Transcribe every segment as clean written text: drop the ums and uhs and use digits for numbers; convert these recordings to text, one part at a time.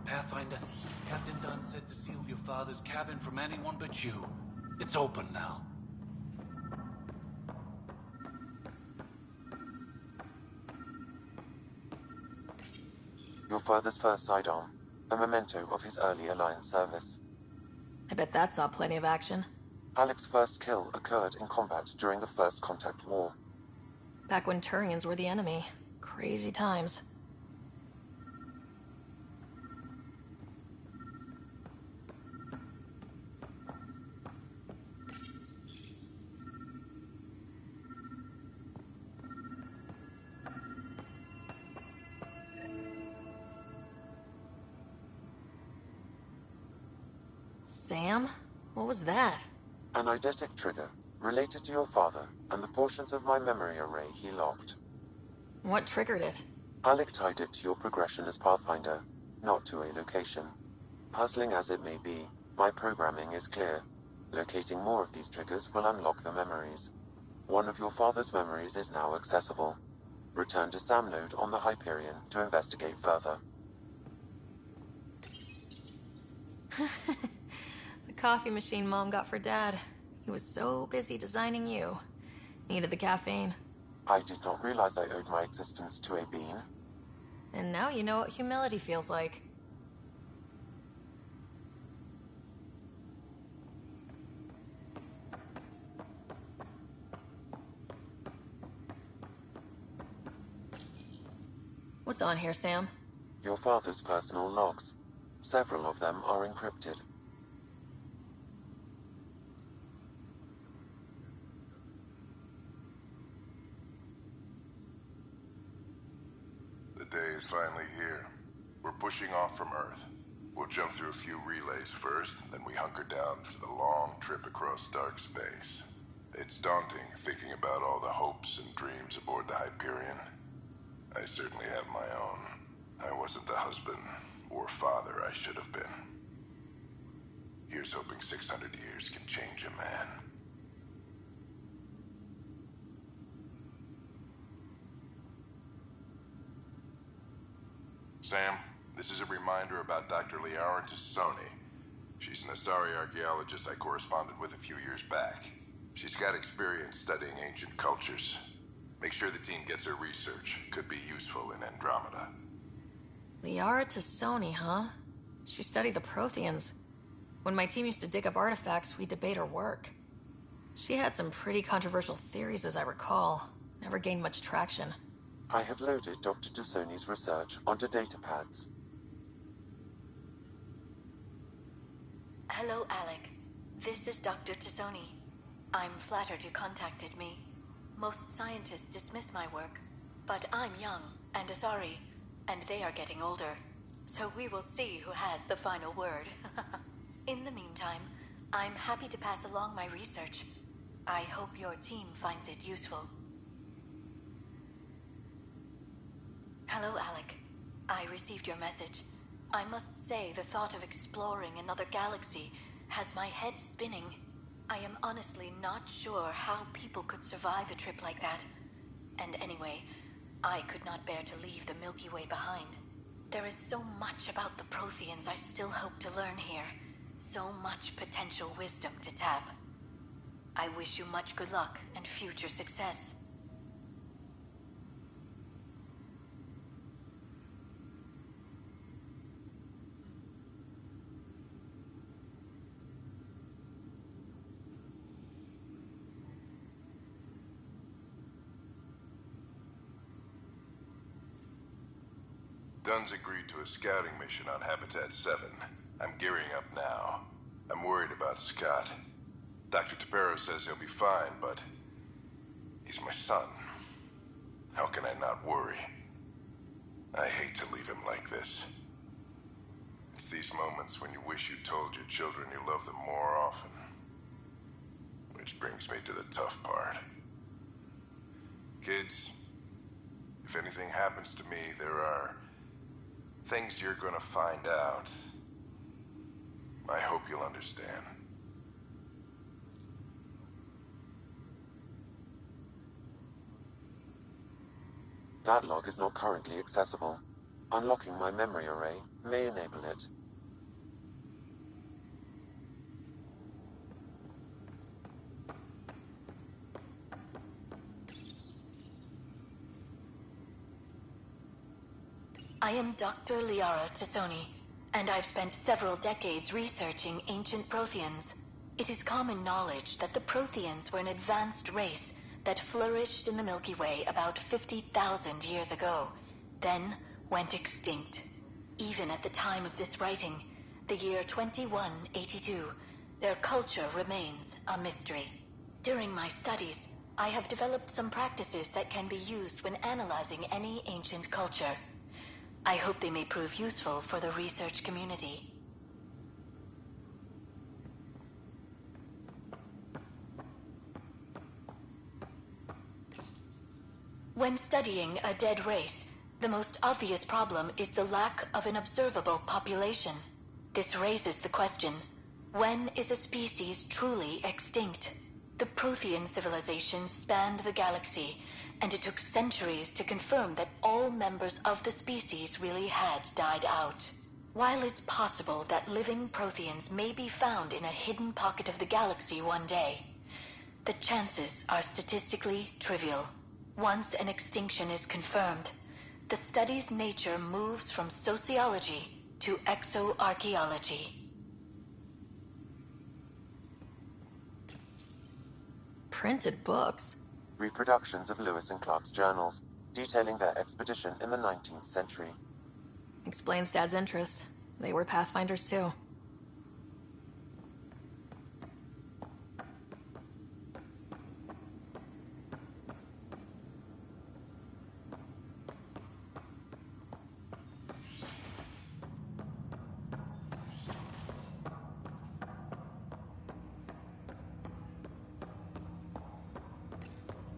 Pathfinder, Captain Dunn said to seal your father's cabin from anyone but you. It's open now. Your father's first sidearm, a memento of his early Alliance service. I bet that saw plenty of action. Alec's first kill occurred in combat during the First Contact War. Back when Turians were the enemy. Crazy times. Sam? What was that? An eidetic trigger, related to your father, and the portions of my memory array he locked. What triggered it? Alec tied it to your progression as Pathfinder, not to a location. Puzzling as it may be, my programming is clear. Locating more of these triggers will unlock the memories. One of your father's memories is now accessible. Return to Sam Node on the Hyperion to investigate further. The coffee machine Mom got for Dad. He was so busy designing you. Needed the caffeine. I did not realize I owed my existence to a bean. And now you know what humility feels like. What's on here, Sam? Your father's personal logs. Several of them are encrypted. The day is finally here. We're pushing off from Earth. We'll jump through a few relays first, then we hunker down for the long trip across dark space. It's daunting thinking about all the hopes and dreams aboard the Hyperion. I certainly have my own. I wasn't the husband or father I should have been. Here's hoping 600 years can change a man. Sam, this is a reminder about Dr. Liara Tassoni. She's an Asari archaeologist I corresponded with a few years back. She's got experience studying ancient cultures. Make sure the team gets her research. Could be useful in Andromeda. Liara Tassoni, huh? She studied the Protheans. When my team used to dig up artifacts, we'd debate her work. She had some pretty controversial theories, as I recall. Never gained much traction. I have loaded Dr. Tassoni's research onto datapads. Hello, Alec. This is Dr. Tassoni. I'm flattered you contacted me. Most scientists dismiss my work, but I'm young and Asari, and they are getting older. So we will see who has the final word. In the meantime, I'm happy to pass along my research. I hope your team finds it useful. Hello, Alec. I received your message. I must say the thought of exploring another galaxy has my head spinning. I am honestly not sure how people could survive a trip like that. And anyway, I could not bear to leave the Milky Way behind. There is so much about the Protheans I still hope to learn here. So much potential wisdom to tap. I wish you much good luck and future success. Dunn's agreed to a scouting mission on Habitat 7. I'm gearing up now. I'm worried about Scott. Dr. Tapero says he'll be fine, but he's my son. How can I not worry? I hate to leave him like this. It's these moments when you wish you told your children you love them more often. Which brings me to the tough part. Kids, if anything happens to me, there are things you're gonna find out. I hope you'll understand. That log is not currently accessible. Unlocking my memory array may enable it. I am Dr. Liara Tassoni, and I've spent several decades researching ancient Protheans. It is common knowledge that the Protheans were an advanced race that flourished in the Milky Way about 50,000 years ago, then went extinct. Even at the time of this writing, the year 2182, their culture remains a mystery. During my studies, I have developed some practices that can be used when analyzing any ancient culture. I hope they may prove useful for the research community. When studying a dead race, the most obvious problem is the lack of an observable population. This raises the question, when is a species truly extinct? The Prothean civilization spanned the galaxy, and it took centuries to confirm that all members of the species really had died out. While it's possible that living Protheans may be found in a hidden pocket of the galaxy one day, the chances are statistically trivial. Once an extinction is confirmed, the study's nature moves from sociology to exoarchaeology. Printed books? Reproductions of Lewis and Clark's journals, detailing their expedition in the 19th century. Explains Dad's interest. They were Pathfinders too.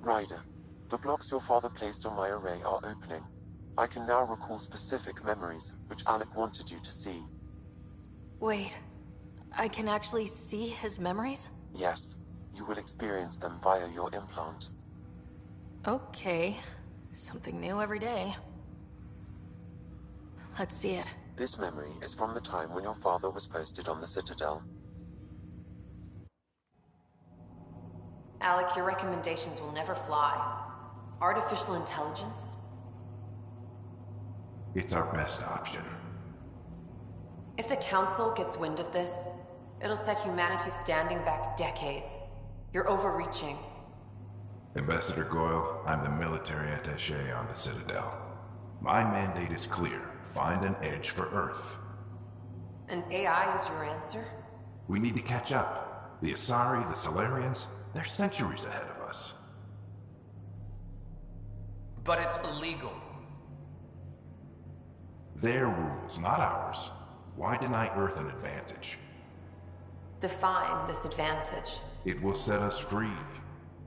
Ryder, the blocks your father placed on my array are opening. I can now recall specific memories, which Alec wanted you to see. Wait, I can actually see his memories? Yes, you will experience them via your implant. Okay, something new every day. Let's see it. This memory is from the time when your father was posted on the Citadel. Alec, your recommendations will never fly. Artificial intelligence? It's our best option. If the Council gets wind of this, it'll set humanity standing back decades. You're overreaching. Ambassador Goyle, I'm the military attaché on the Citadel. My mandate is clear. Find an edge for Earth. And AI is your answer? We need to catch up. The Asari, the Solarians, they're centuries ahead of us. But it's illegal. Their rules, not ours. Why deny Earth an advantage? Define this advantage. It will set us free.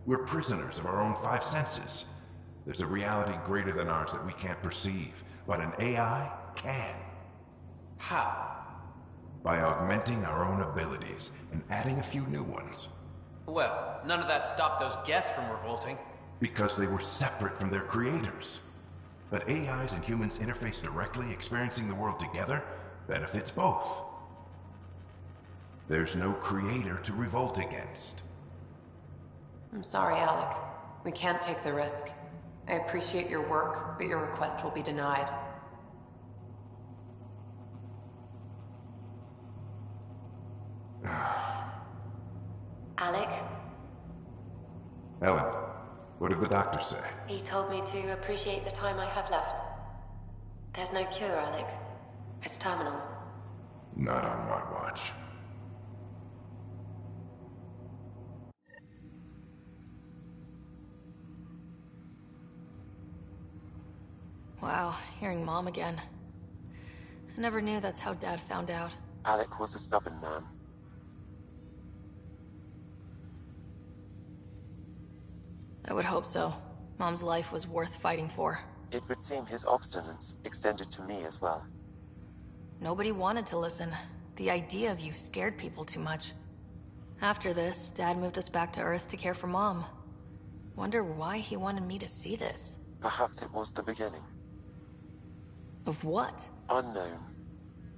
We're prisoners of our own five senses. There's a reality greater than ours that we can't perceive, but an AI can. How? By augmenting our own abilities and adding a few new ones. Well, none of that stopped those Geth from revolting. Because they were separate from their creators. But AIs and humans interface directly, experiencing the world together, benefits both. There's no creator to revolt against. I'm sorry, Alec. We can't take the risk. I appreciate your work, but your request will be denied. Alec, Ellen, what did the doctor say? he told me to appreciate the time I have left. There's no cure, Alec. It's terminal. Not on my watch. Wow, hearing Mom again. I never knew that's how Dad found out. Alec was a stubborn man. I would hope so. Mom's life was worth fighting for. It would seem his obstinance extended to me as well. Nobody wanted to listen. The idea of you scared people too much. After this, Dad moved us back to Earth to care for Mom. Wonder why he wanted me to see this. Perhaps it was the beginning. Of what? Unknown.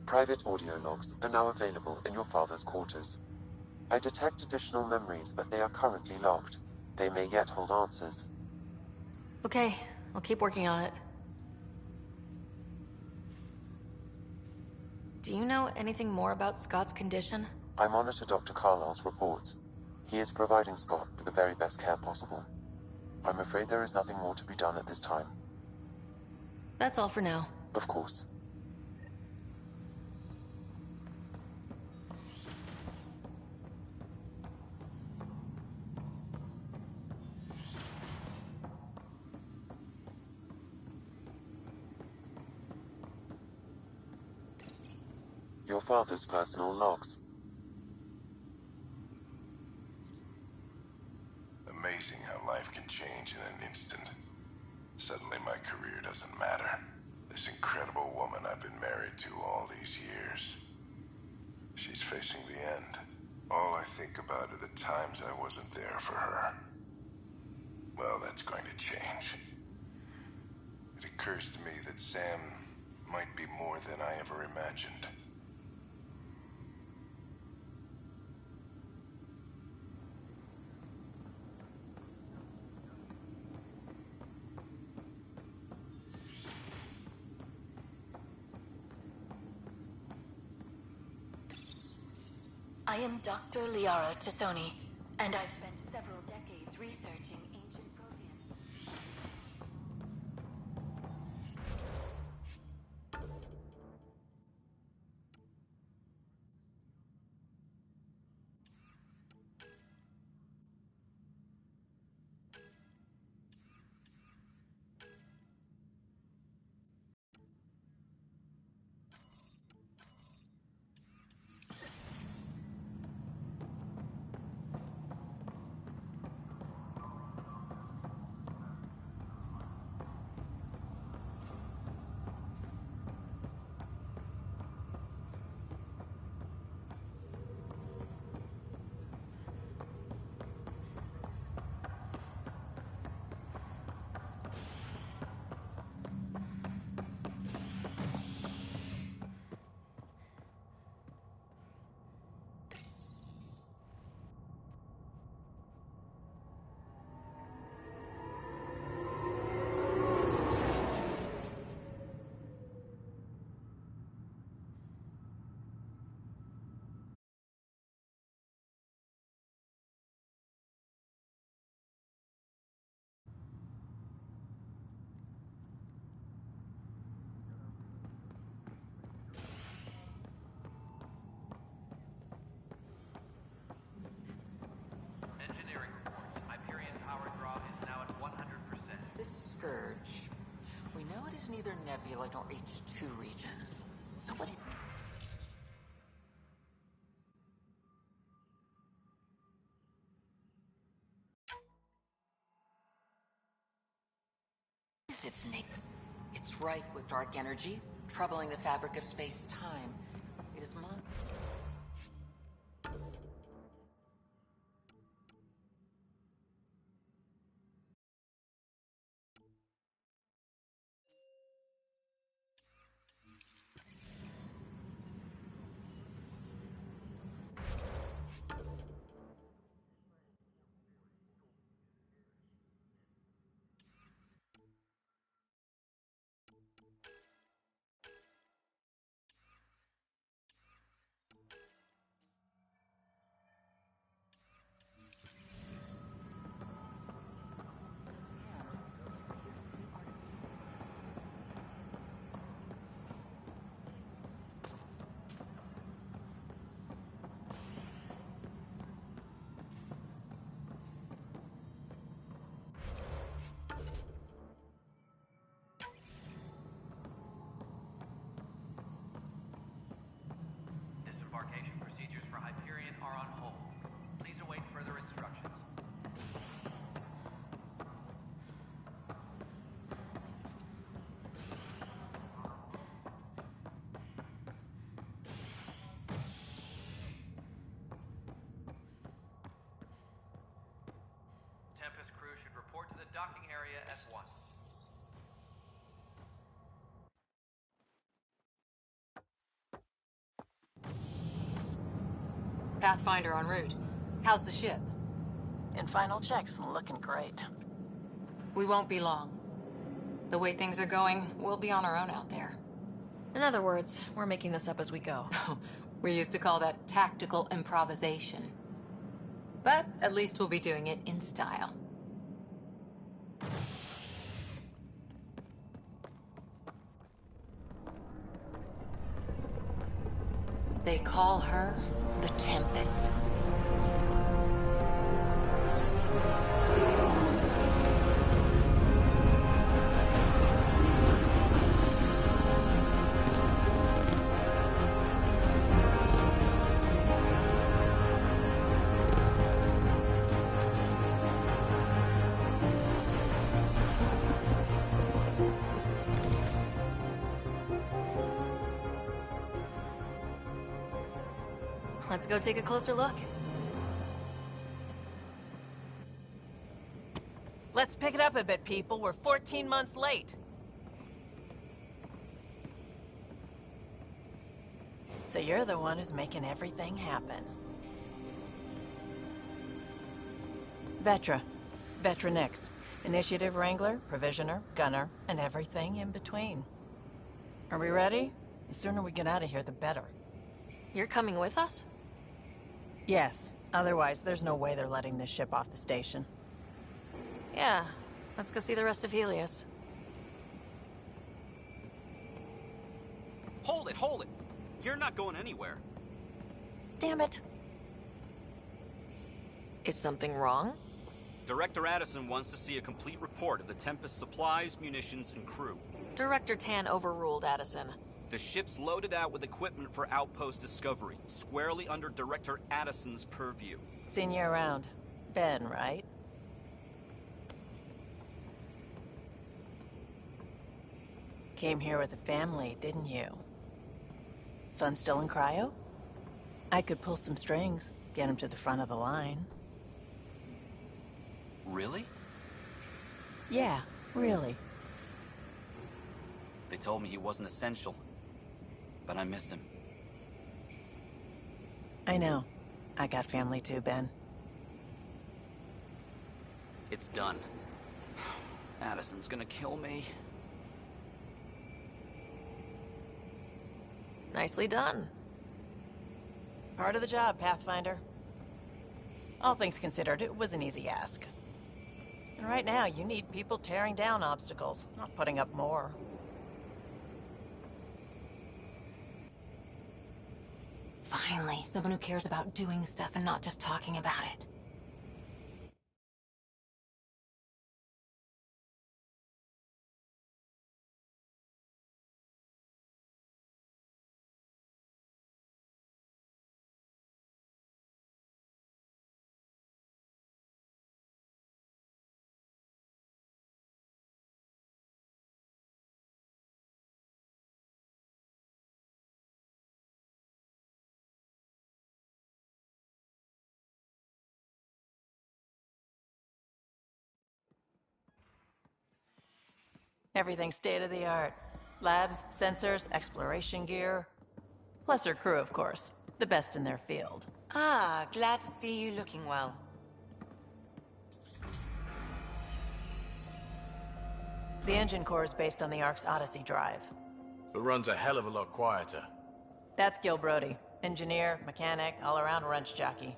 Private audio logs are now available in your father's quarters. I detect additional memories, but they are currently locked. They may yet hold answers. Okay, I'll keep working on it. Do you know anything more about Scott's condition? I monitor Dr. Carlisle's reports. He is providing Scott with the very best care possible. I'm afraid there is nothing more to be done at this time. That's all for now. Of course. Your father's personal logs. Amazing how life can change in an instant. Suddenly my career doesn't matter. This incredible woman I've been married to all these years. She's facing the end. All I think about are the times I wasn't there for her. Well, that's going to change. It occurs to me that Sam might be more than I ever imagined. I am Dr. Liara Tassoni, and I've spent several decades researching ancient Protheans. Scourge. We know it is neither Nebula nor H2 region. So what do you... Is its name? It's rife with dark energy, troubling the fabric of space-time. It is Disembarkation procedures for Hyperion are on hold. Please await further instructions. Tempest crew should report to the docking area at once. Pathfinder en route. How's the ship? In final checks and looking great. We won't be long. The way things are going, we'll be on our own out there. In other words, we're making this up as we go. We used to call that tactical improvisation. But at least we'll be doing it in style. They call her the Tempest. Let's go take a closer look. Let's pick it up a bit, people. We're 14 months late. So you're the one who's making everything happen. Vetra. Vetra Nix. Initiative Wrangler, Provisioner, Gunner, and everything in between. Are we ready? The sooner we get out of here, the better. You're coming with us? Yes. Otherwise, there's no way they're letting this ship off the station. Yeah. Let's go see the rest of Helios. Hold it, hold it! You're not going anywhere. Damn it. Is something wrong? Director Addison wants to see a complete report of the Tempest supplies, munitions, and crew. Director Tan overruled Addison. The ship's loaded out with equipment for outpost discovery, squarely under Director Addison's purview. Seen you around. Ben, right? Came here with a family, didn't you? Son still in cryo? I could pull some strings, get him to the front of the line. Really? Yeah, really. They told me he wasn't essential, but I miss him. I know. I got family too, Ben. It's done. Addison's gonna kill me. Nicely done. Part of the job, Pathfinder. All things considered, it was an easy ask. And right now, you need people tearing down obstacles, not putting up more. Finally, someone who cares about doing stuff and not just talking about it. Everything state-of-the-art. Labs, sensors, exploration gear. Plus her crew, of course. The best in their field. Ah, glad to see you looking well. The engine core is based on the Ark's Odyssey drive. It runs a hell of a lot quieter. That's Gil Brody. Engineer, mechanic, all-around wrench jockey.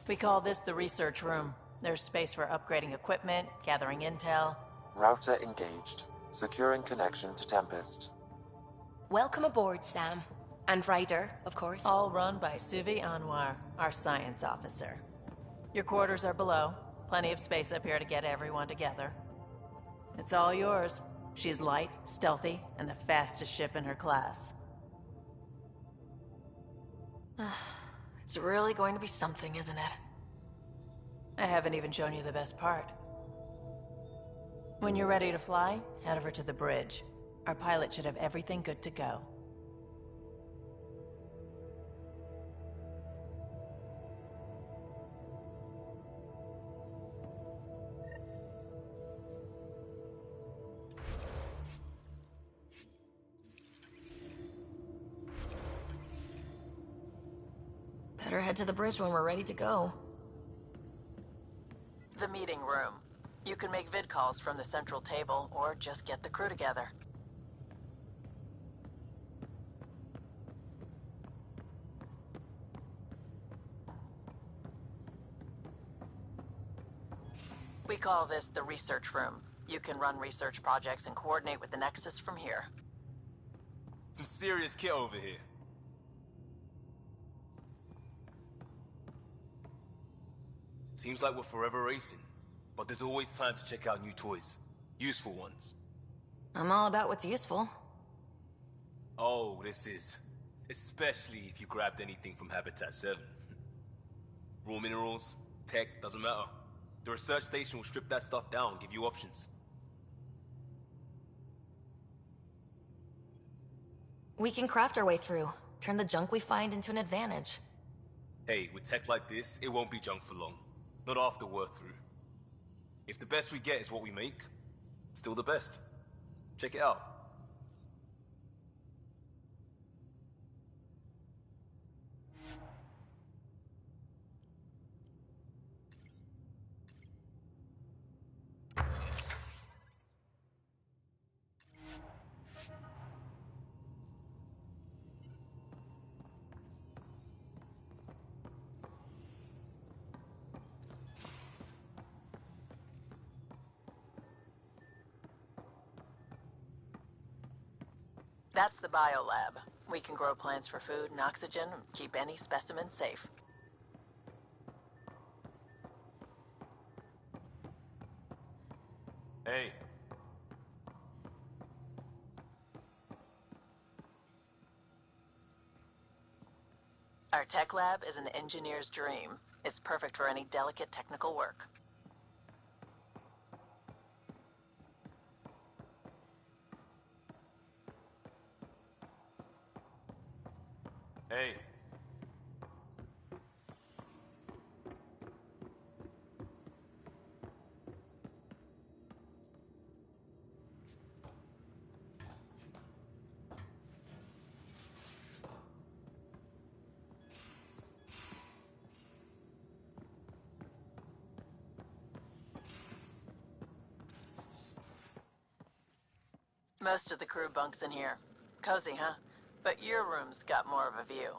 We call this the research room. There's space for upgrading equipment, gathering intel. Router engaged. Securing connection to Tempest. Welcome aboard, Sam. And Ryder, of course. All run by Suvi Anwar, our science officer. Your quarters are below. Plenty of space up here to get everyone together. It's all yours. She's light, stealthy, and the fastest ship in her class. It's really going to be something, isn't it? I haven't even shown you the best part. When you're ready to fly, head over to the bridge. Our pilot should have everything good to go. Better head to the bridge when we're ready to go. The meeting room. You can make vid calls from the central table, or just get the crew together. We call this the research room. You can run research projects and coordinate with the Nexus from here. Some serious kit over here. Seems like we're forever racing, but there's always time to check out new toys. Useful ones. I'm all about what's useful. Oh, this is. Especially if you grabbed anything from Habitat 7. Raw minerals, tech, doesn't matter. The research station will strip that stuff down, give you options. We can craft our way through. Turn the junk we find into an advantage. Hey, with tech like this, it won't be junk for long. Not after we're through. If the best we get is what we make, still the best. Check it out. That's the biolab. We can grow plants for food and oxygen, and keep any specimen safe. Hey. Our tech lab is an engineer's dream. It's perfect for any delicate technical work. Hey. Most of the crew bunks in here. Cozy, huh? But your room's got more of a view.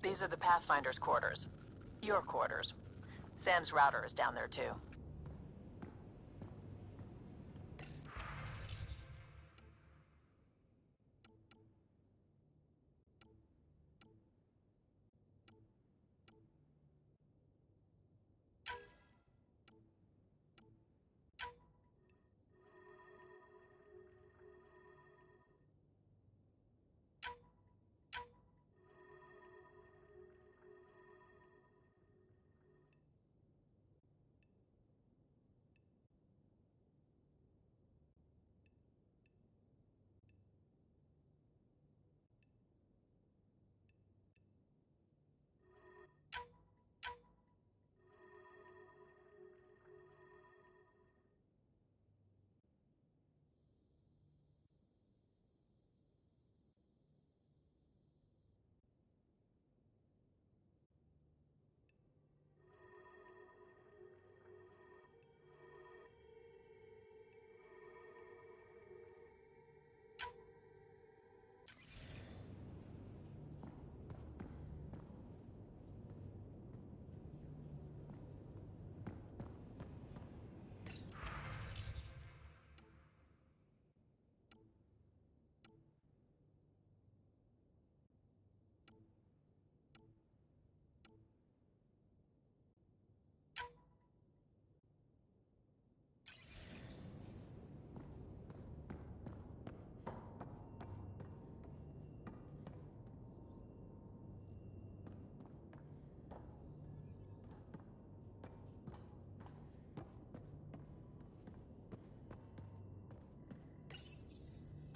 These are the Pathfinder's quarters. Your quarters. Sam's router is down there too.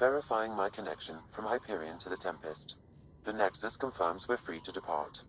Verifying my connection from Hyperion to the Tempest. The Nexus confirms we're free to depart.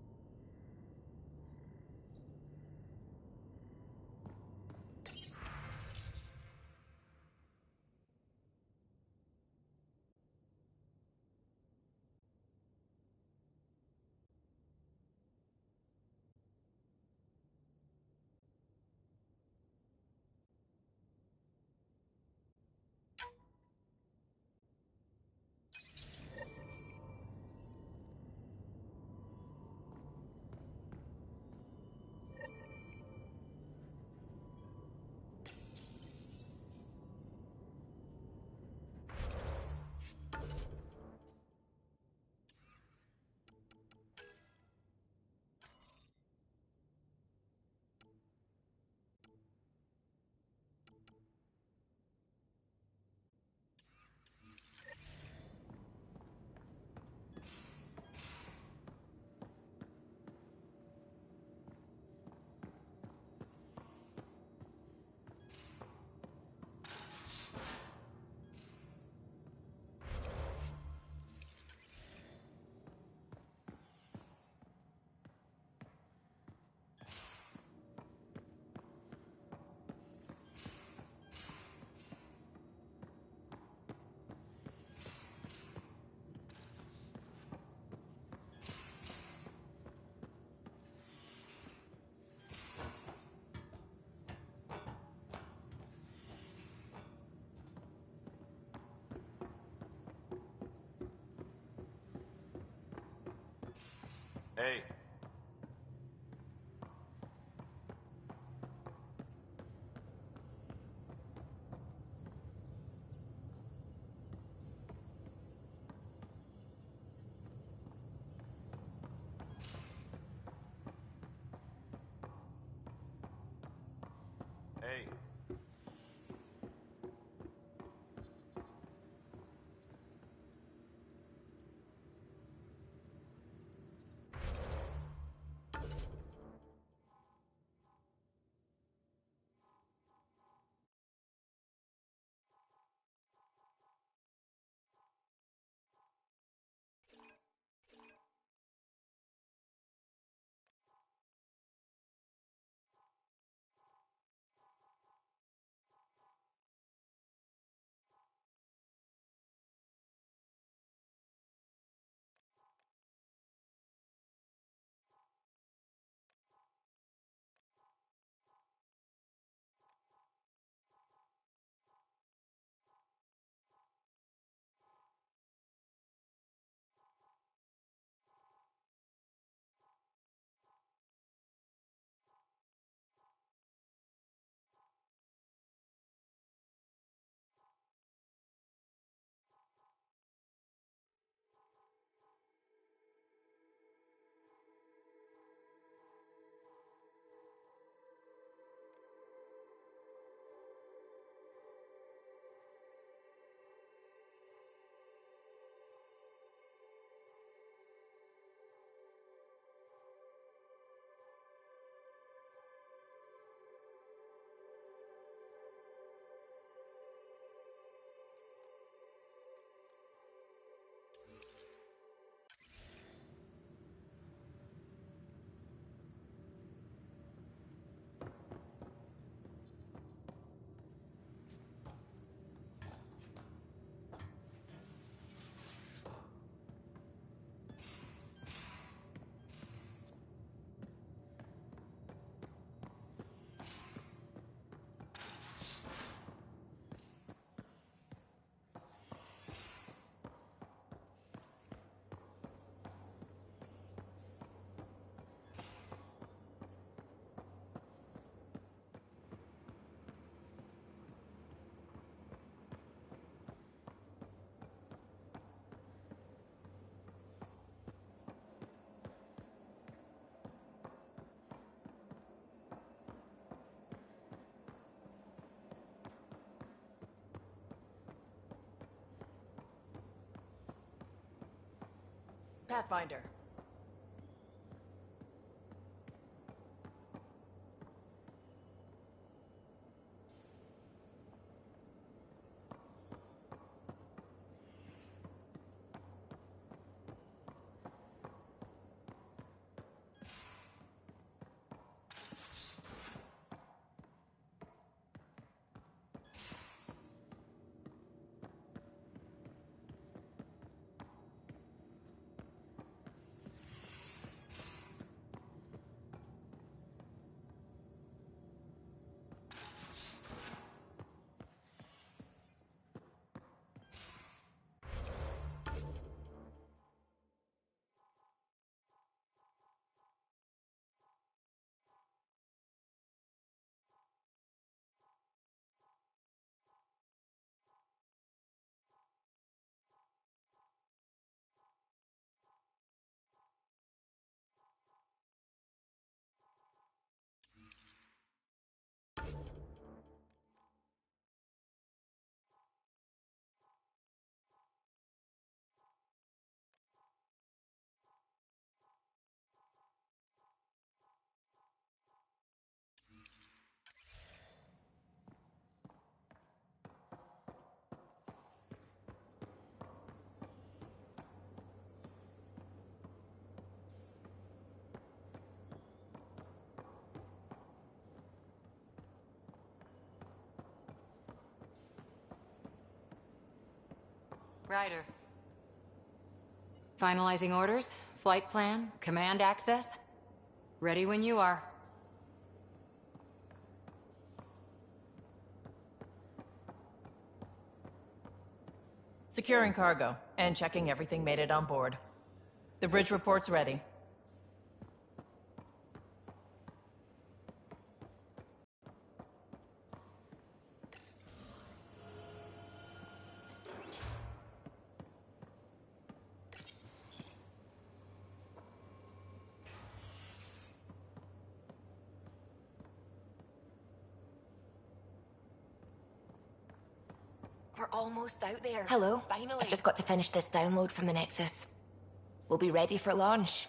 Hey. Hey. Pathfinder. Ryder. Finalizing orders, flight plan, command access. Ready when you are. Securing cargo, and checking everything made it on board. The bridge report's ready. We're almost out there. Hello. Finally. I've just got to finish this download from the Nexus. We'll be ready for launch.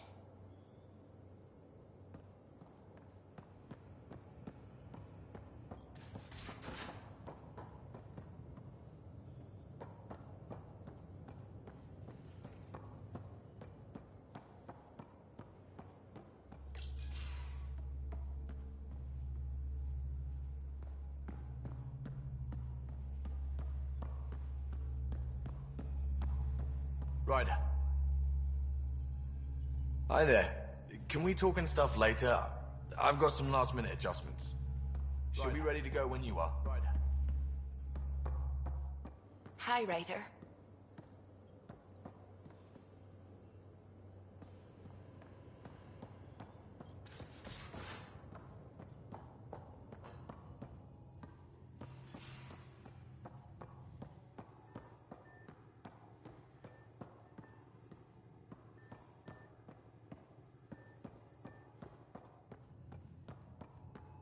Ryder. Hi there. Can we talk and stuff later? I've got some last-minute adjustments. Should be ready to go when you are. Ryder. Hi, Ryder.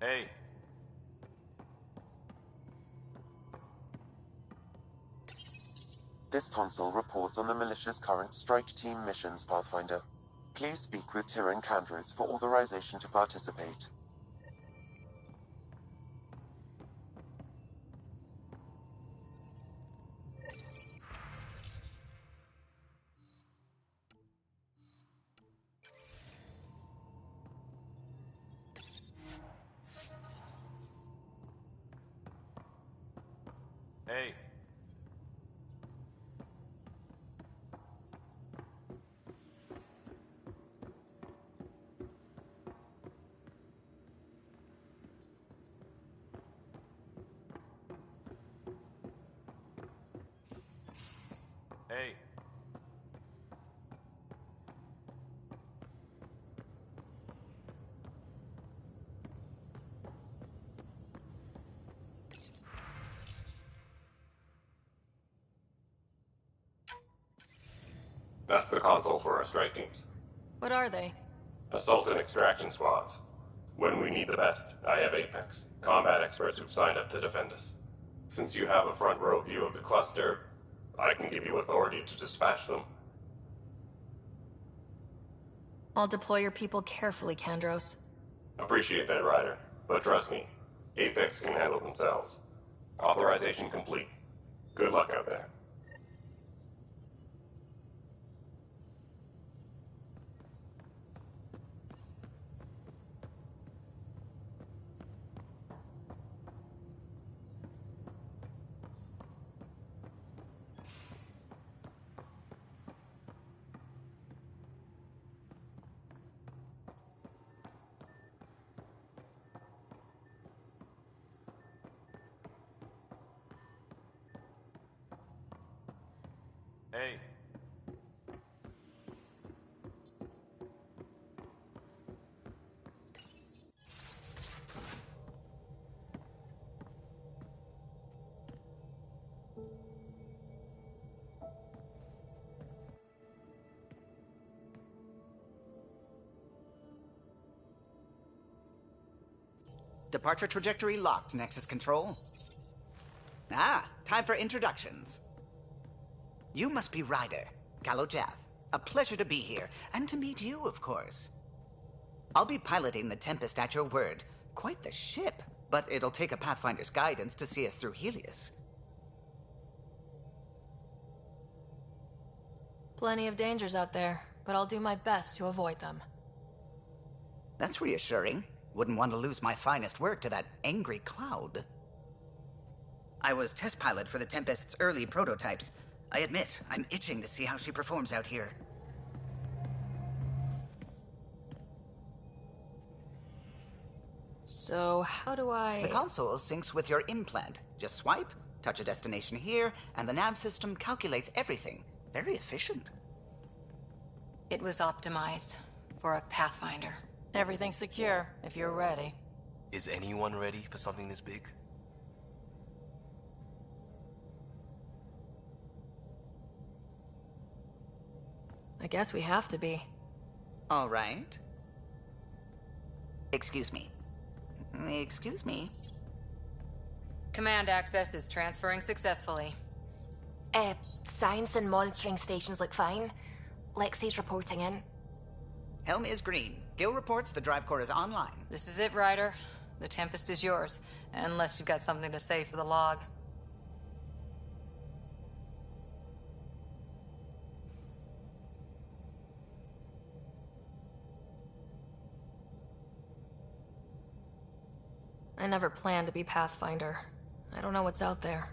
Hey. This console reports on the militia's current strike team missions, Pathfinder. Please speak with Tyrion Candros for authorization to participate. Hey. Hey. That's the console for our strike teams. What are they? Assault and extraction squads. When we need the best, I have Apex, combat experts who've signed up to defend us. Since you have a front row view of the cluster, I can give you authority to dispatch them. I'll deploy your people carefully, Kandros. Appreciate that, Ryder. But trust me, Apex can handle themselves. Authorization complete. Good luck out there. Hey. Departure trajectory locked, Nexus Control. Ah, time for introductions. You must be Ryder, Kalojath. A pleasure to be here, and to meet you, of course. I'll be piloting the Tempest at your word. Quite the ship, but it'll take a Pathfinder's guidance to see us through Helios. Plenty of dangers out there, but I'll do my best to avoid them. That's reassuring. Wouldn't want to lose my finest work to that angry cloud. I was test pilot for the Tempest's early prototypes. I admit, I'm itching to see how she performs out here. So, how do I... The console syncs with your implant. Just swipe, touch a destination here, and the nav system calculates everything. Very efficient. It was optimized for a Pathfinder. Everything's secure, if you're ready. Is anyone ready for something this big? I guess we have to be. All right. Excuse me. Excuse me. Command access is transferring successfully. Science and monitoring stations look fine. Lexi's reporting in. Helm is green. Gil reports the drive core is online. This is it, Ryder. The Tempest is yours, unless you've got something to say for the log. I never planned to be Pathfinder. I don't know what's out there.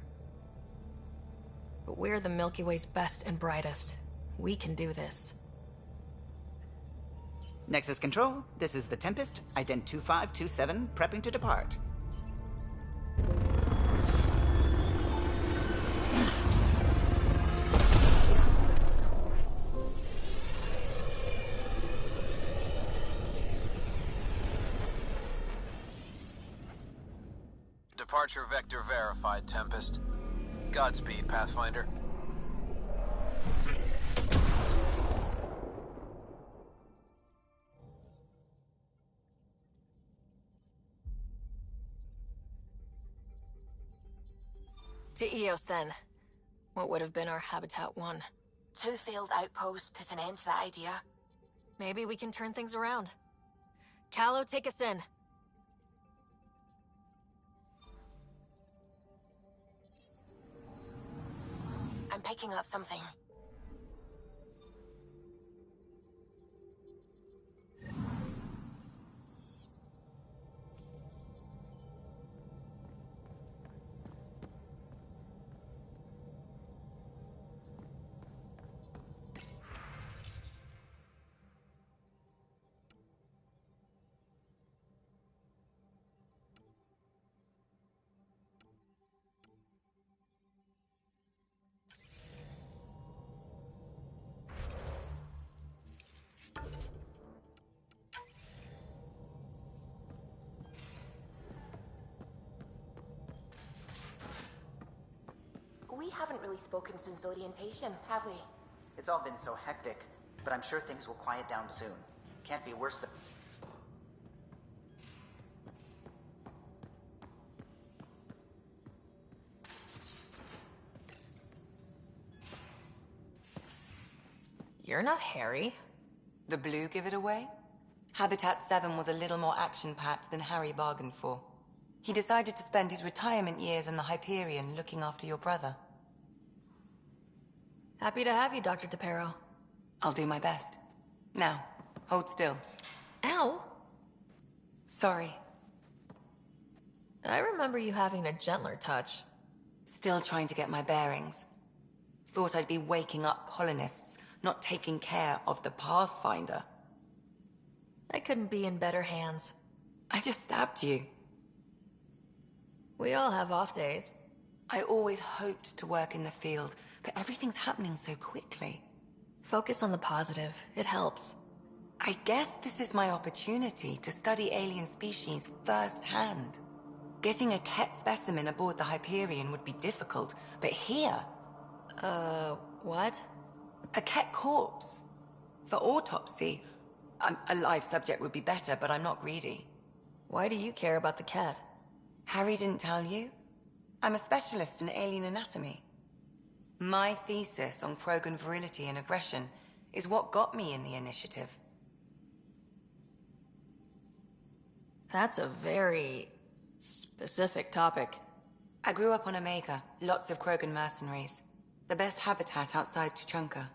But we're the Milky Way's best and brightest. We can do this. Nexus Control, this is the Tempest, Ident 2527, prepping to depart. Departure vector verified, Tempest. Godspeed, Pathfinder. To Eos, then. What would have been our Habitat 1? 2 failed outposts put an end to that idea. Maybe we can turn things around. Calo, take us in. I'm picking up something. We haven't really spoken since orientation, have we? It's all been so hectic, but I'm sure things will quiet down soon. Can't be worse than... You're not Harry. The blue give it away? Habitat 7 was a little more action-packed than Harry bargained for. He decided to spend his retirement years in the Hyperion looking after your brother. Happy to have you, Dr. DePero. I'll do my best. Now, hold still. Ow! Sorry. I remember you having a gentler touch. Still trying to get my bearings. Thought I'd be waking up colonists, not taking care of the Pathfinder. I couldn't be in better hands. I just stabbed you. We all have off days. I always hoped to work in the field, but everything's happening so quickly. Focus on the positive. It helps. I guess this is my opportunity to study alien species firsthand. Getting a Ket specimen aboard the Hyperion would be difficult, but here... what? A Ket corpse. For autopsy, a live subject would be better, but I'm not greedy. Why do you care about the Ket? Harry didn't tell you? I'm a specialist in alien anatomy. My thesis on Krogan virility and aggression is what got me in the initiative. That's a very specific topic. I grew up on Omega, lots of Krogan mercenaries. The best habitat outside Tuchanka.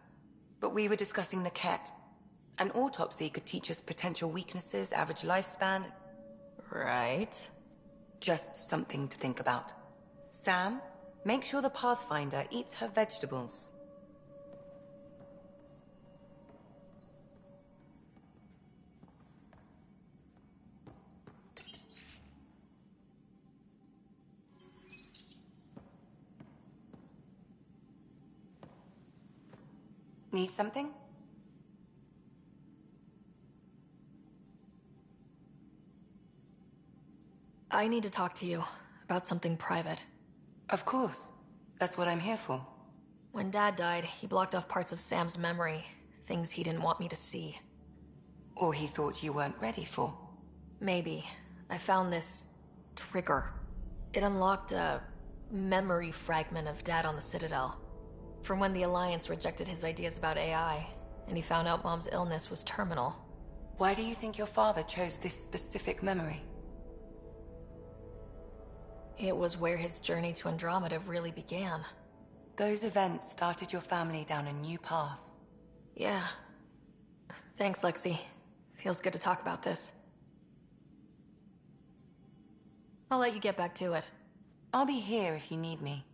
But we were discussing the Ket. An autopsy could teach us potential weaknesses, average lifespan. Right. Just something to think about. Sam, make sure the Pathfinder eats her vegetables. Need something? I need to talk to you about something private. Of course. That's what I'm here for. When Dad died, he blocked off parts of Sam's memory. Things he didn't want me to see. Or he thought you weren't ready for. Maybe. I found this... trigger. It unlocked a... memory fragment of Dad on the Citadel. From when the Alliance rejected his ideas about AI, and he found out Mom's illness was terminal. Why do you think your father chose this specific memory? It was where his journey to Andromeda really began. Those events started your family down a new path. Yeah. Thanks, Lexi. Feels good to talk about this. I'll let you get back to it. I'll be here if you need me.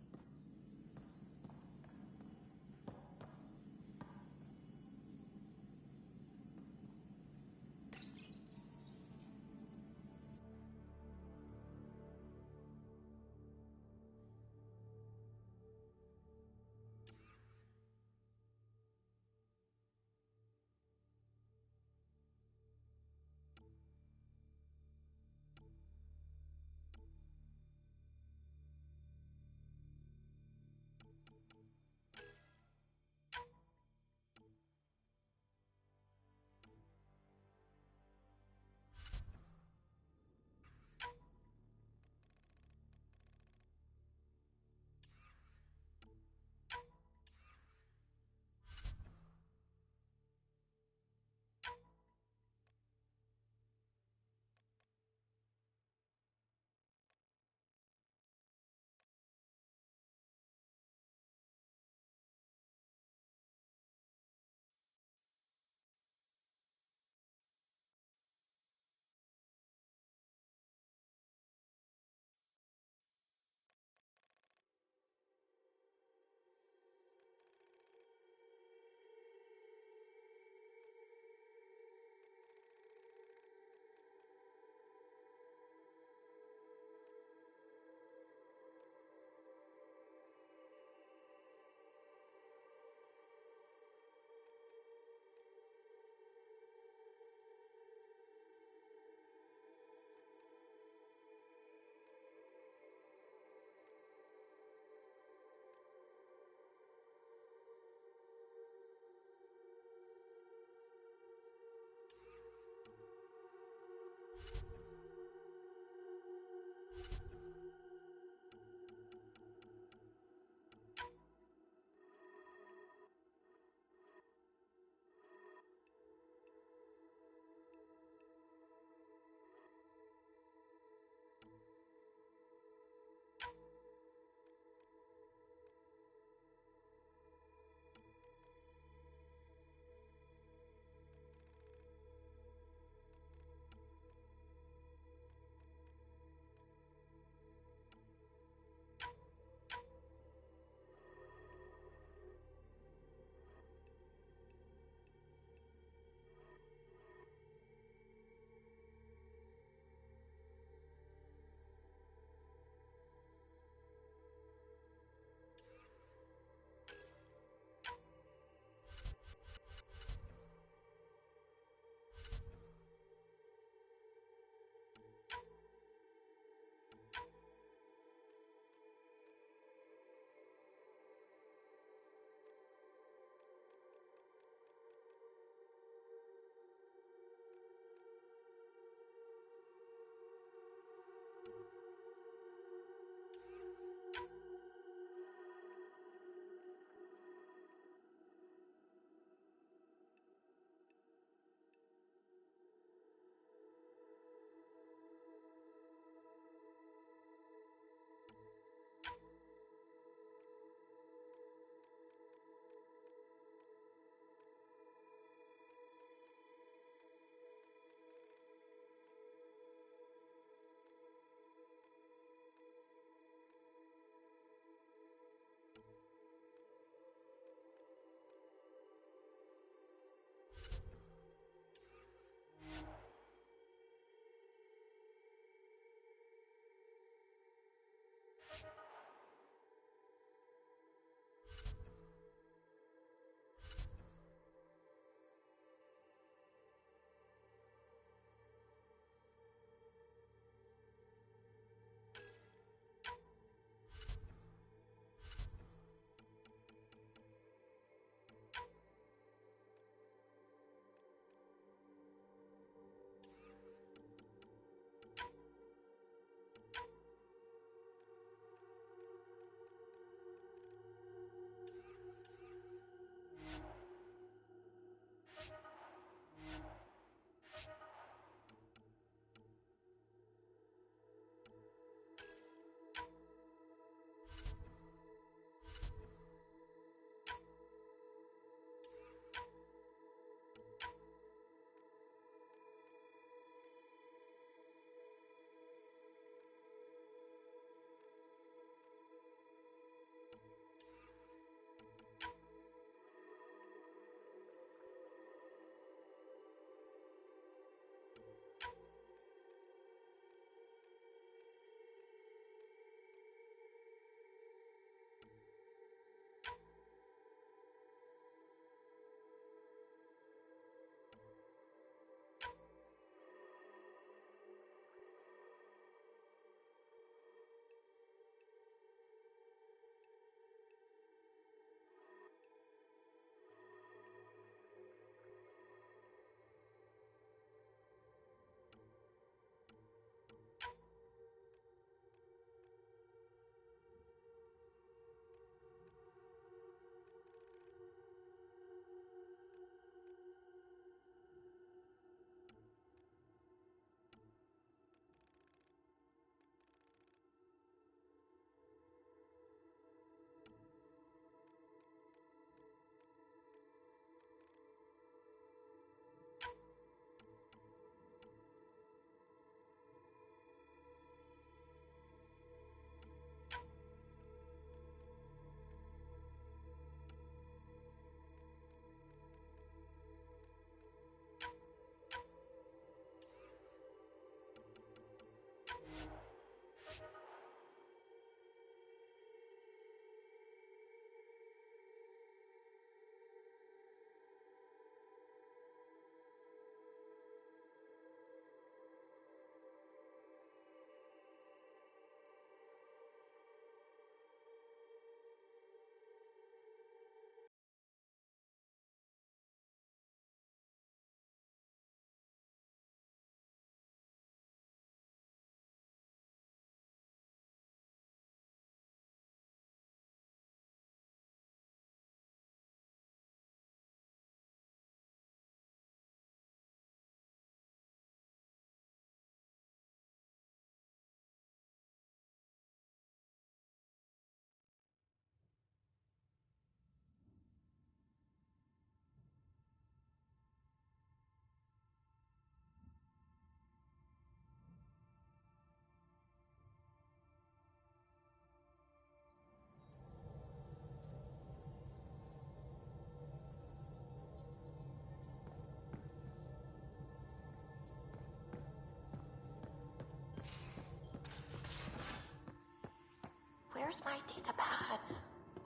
Where's my data pad?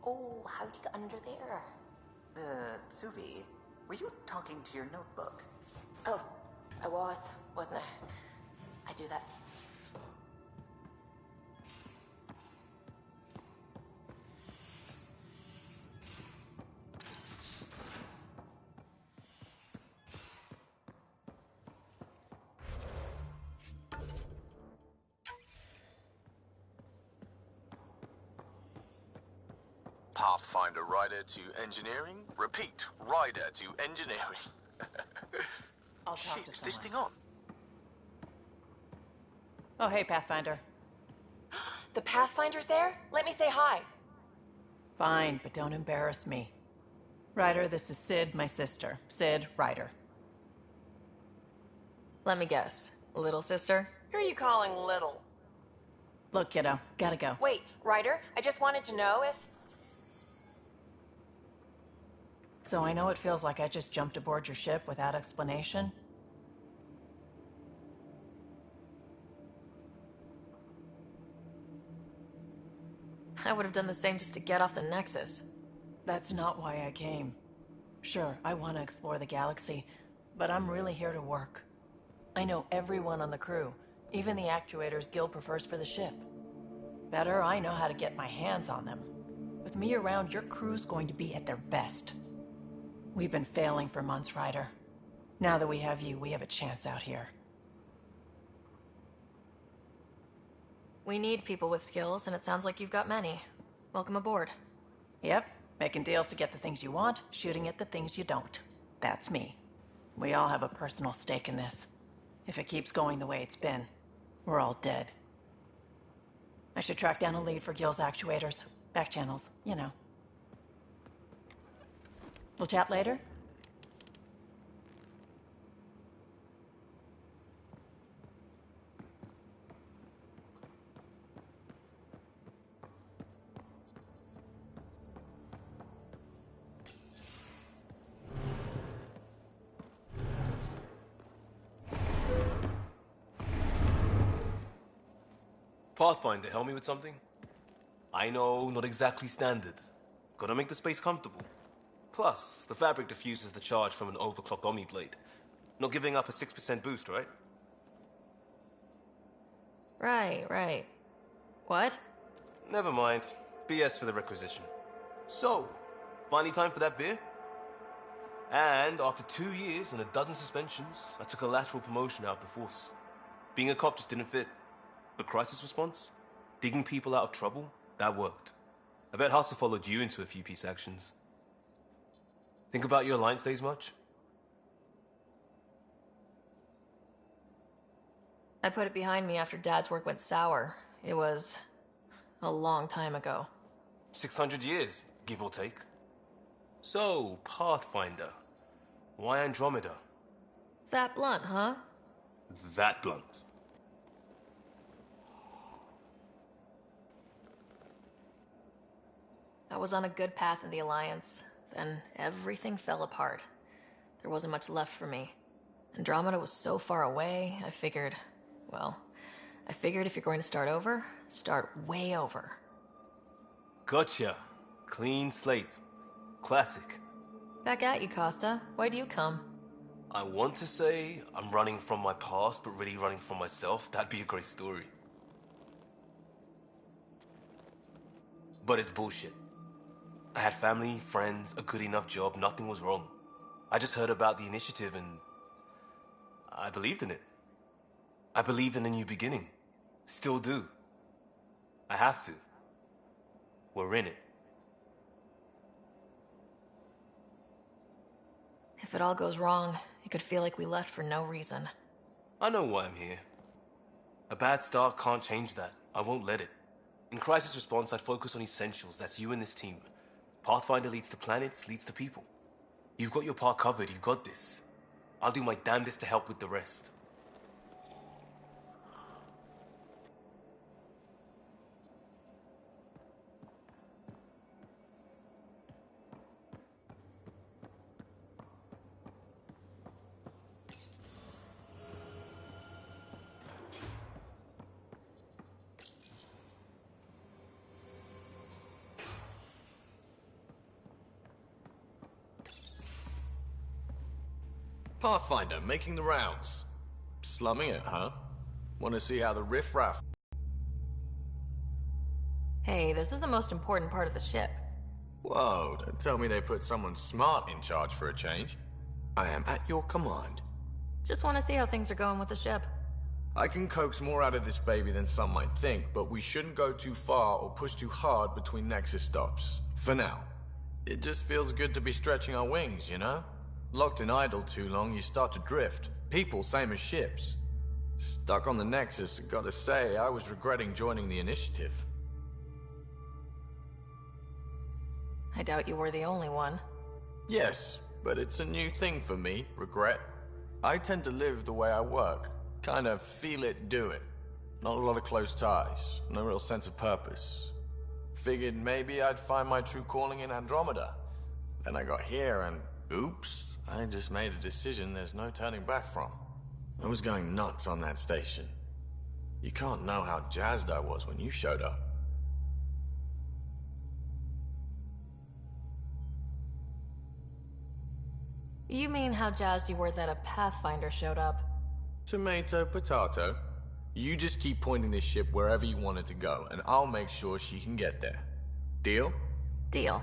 Oh, how'd you get under there? Suvi, were you talking to your notebook? Oh, I wasn't I? I do that. Pathfinder rider to engineering. Repeat, rider to engineering. I'll talk Shit, to is this someone. thing on? Oh, hey, Pathfinder. The Pathfinder's there? Let me say hi. Fine, but don't embarrass me. Ryder, this is Sid, my sister. Sid, Ryder. Let me guess. Little sister? Who are you calling little? Look, kiddo, gotta go. Wait, Ryder, I just wanted to know if... So I know it feels like I just jumped aboard your ship without explanation. I would have done the same just to get off the Nexus. That's not why I came. Sure, I want to explore the galaxy, but I'm really here to work. I know everyone on the crew, even the actuators Gil prefers for the ship. Better, I know how to get my hands on them. With me around, your crew's going to be at their best. We've been failing for months, Ryder. Now that we have you, we have a chance out here. We need people with skills, and it sounds like you've got many. Welcome aboard. Yep, making deals to get the things you want, shooting at the things you don't. That's me. We all have a personal stake in this. If it keeps going the way it's been, we're all dead. I should track down a lead for Gil's actuators. Back channels, you know. We'll chat later? Pathfinder, help me with something? I know, not exactly standard. Gotta make the space comfortable. Plus, the fabric diffuses the charge from an overclocked Omni blade. Not giving up a 6% boost, right? Right. What? Never mind. BS for the requisition. So, finally time for that beer? And after 2 years and a dozen suspensions, I took a lateral promotion out of the force. Being a cop just didn't fit. But crisis response? Digging people out of trouble? That worked. I bet Hustle followed you into a few peace actions. Think about your Alliance days much? I put it behind me after Dad's work went sour. It was a long time ago. 600 years, give or take. So, Pathfinder. Why Andrômeda? That blunt, huh? That blunt. I was on a good path in the Alliance. Then everything fell apart. There wasn't much left for me. Andromeda was so far away, I figured if you're going to start over, start way over. Gotcha. Clean slate. Classic. Back at you, Costa. Why do you come? I want to say I'm running from my past, but really running from myself. That'd be a great story. But it's bullshit. I had family, friends, a good enough job, nothing was wrong. I just heard about the initiative and I believed in it. I believed in a new beginning. Still do. I have to. We're in it. If it all goes wrong, it could feel like we left for no reason. I know why I'm here. A bad start can't change that. I won't let it. In crisis response, I'd focus on essentials. That's you and this team. Pathfinder leads to planets, leads to people. You've got your part covered, you've got this. I'll do my damnedest to help with the rest. Pathfinder, making the rounds. Slumming it, huh? Want to see how the riffraff... Hey, this is the most important part of the ship. Whoa, don't tell me they put someone smart in charge for a change. I am at your command. Just want to see how things are going with the ship. I can coax more out of this baby than some might think, but we shouldn't go too far or push too hard between Nexus stops. For now. It just feels good to be stretching our wings, you know? Locked in idle too long, you start to drift. People, same as ships. Stuck on the Nexus, gotta say, I was regretting joining the Initiative. I doubt you were the only one. Yes, but it's a new thing for me, regret. I tend to live the way I work. Kind of feel it, do it. Not a lot of close ties, no real sense of purpose. Figured maybe I'd find my true calling in Andrômeda. Then I got here and, oops, I just made a decision there's no turning back from. I was going nuts on that station. You can't know how jazzed I was when you showed up. You mean how jazzed you were that a Pathfinder showed up? Tomato, potato. You just keep pointing this ship wherever you want it to go, and I'll make sure she can get there. Deal? Deal.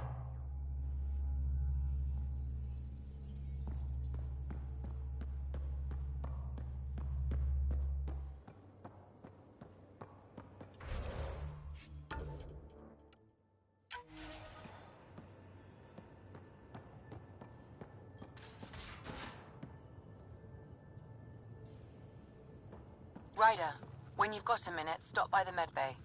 Ryder, when you've got a minute, stop by the medbay.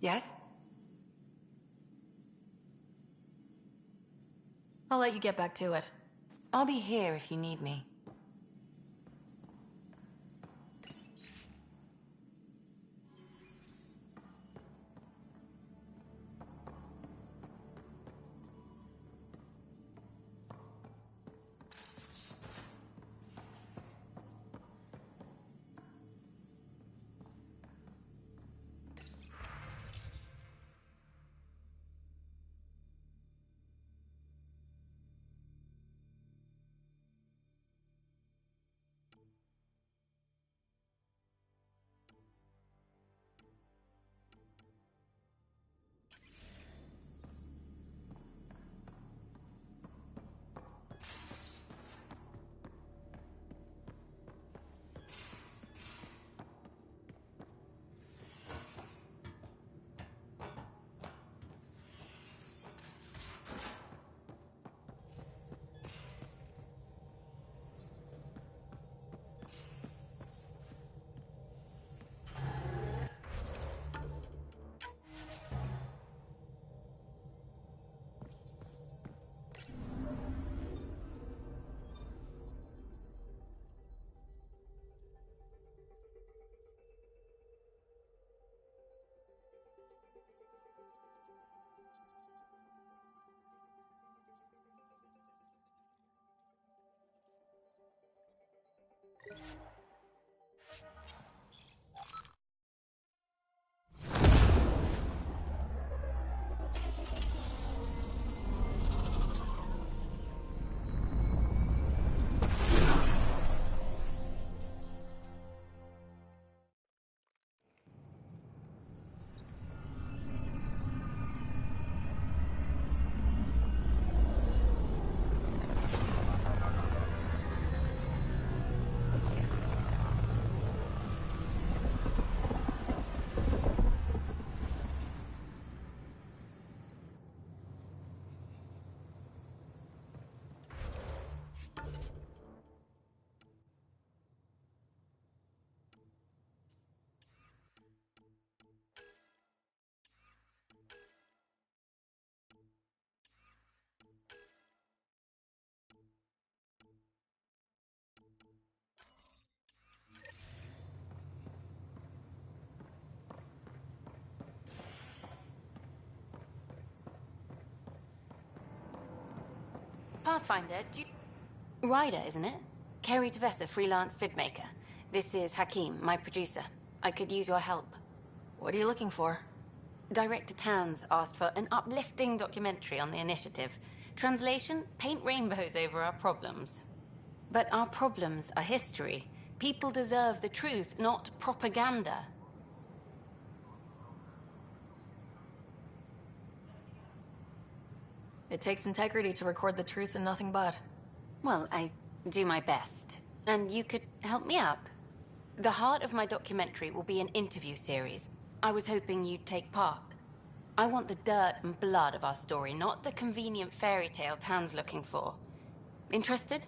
Yes? I'll let you get back to it. I'll be here if you need me. Pathfinder, Ryder, isn't it? Kerry Tevessa, freelance vidmaker. This is Hakeem, my producer. I could use your help. What are you looking for? Director Tanz asked for an uplifting documentary on the initiative. Translation, paint rainbows over our problems. But our problems are history. People deserve the truth, not propaganda. It takes integrity to record the truth and nothing but. Well, I do my best. And you could help me out. The heart of my documentary will be an interview series. I was hoping you'd take part. I want the dirt and blood of our story, not the convenient fairy tale Tan's looking for. Interested?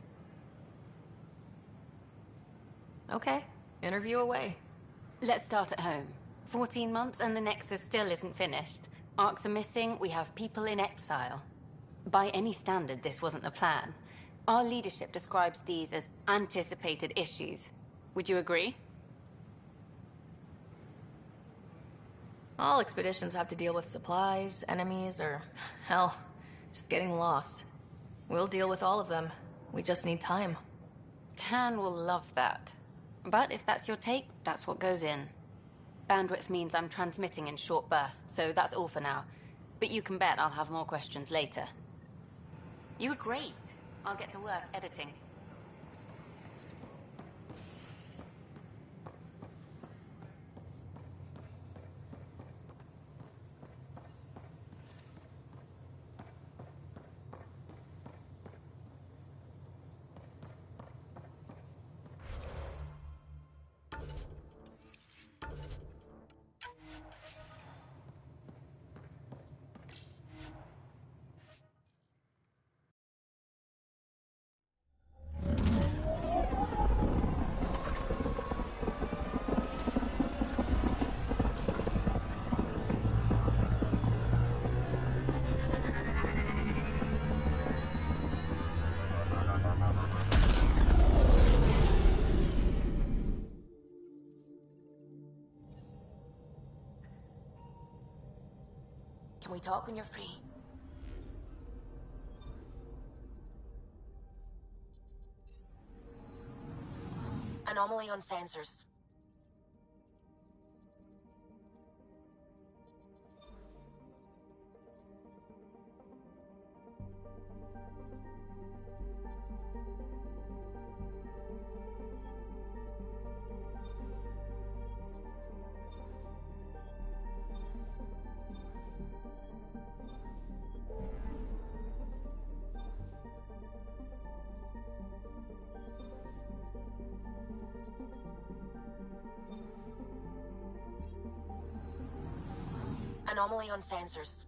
Okay, interview away. Let's start at home. 14 months and the Nexus still isn't finished. Arcs are missing, we have people in exile. By any standard, this wasn't the plan. Our leadership describes these as anticipated issues. Would you agree? All expeditions have to deal with supplies, enemies, or, hell, just getting lost. We'll deal with all of them. We just need time. Tan will love that. But if that's your take, that's what goes in. Bandwidth means I'm transmitting in short bursts, so that's all for now. But you can bet I'll have more questions later. You were great. I'll get to work editing. Can we talk when you're free? Anomaly on sensors. Anomaly on sensors.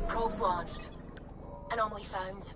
Probes launched. Anomaly found.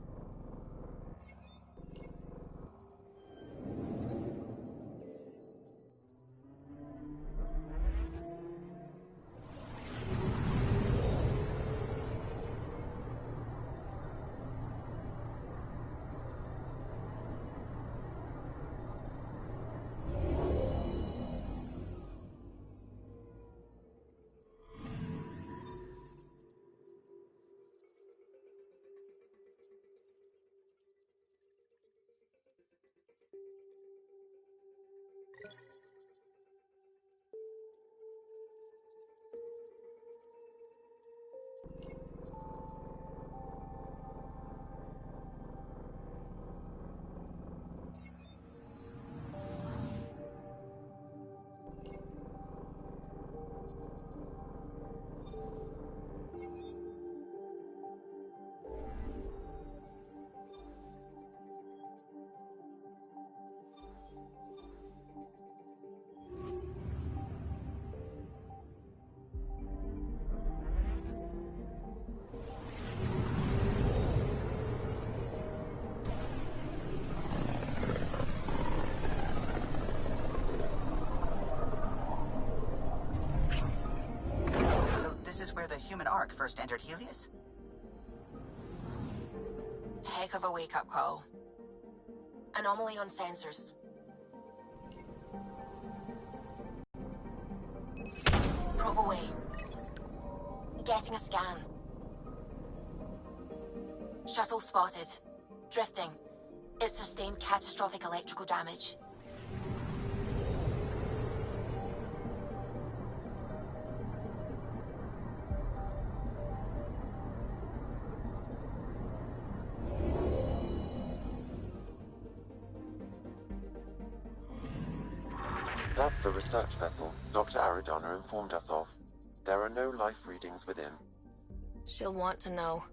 when Ark first entered Helios? Heck of a wake-up call. Anomaly on sensors. Probe away. Getting a scan. Shuttle spotted. Drifting. It sustained catastrophic electrical damage. That's the research vessel Dr. Aridana informed us of. There are no life readings within. She'll want to know.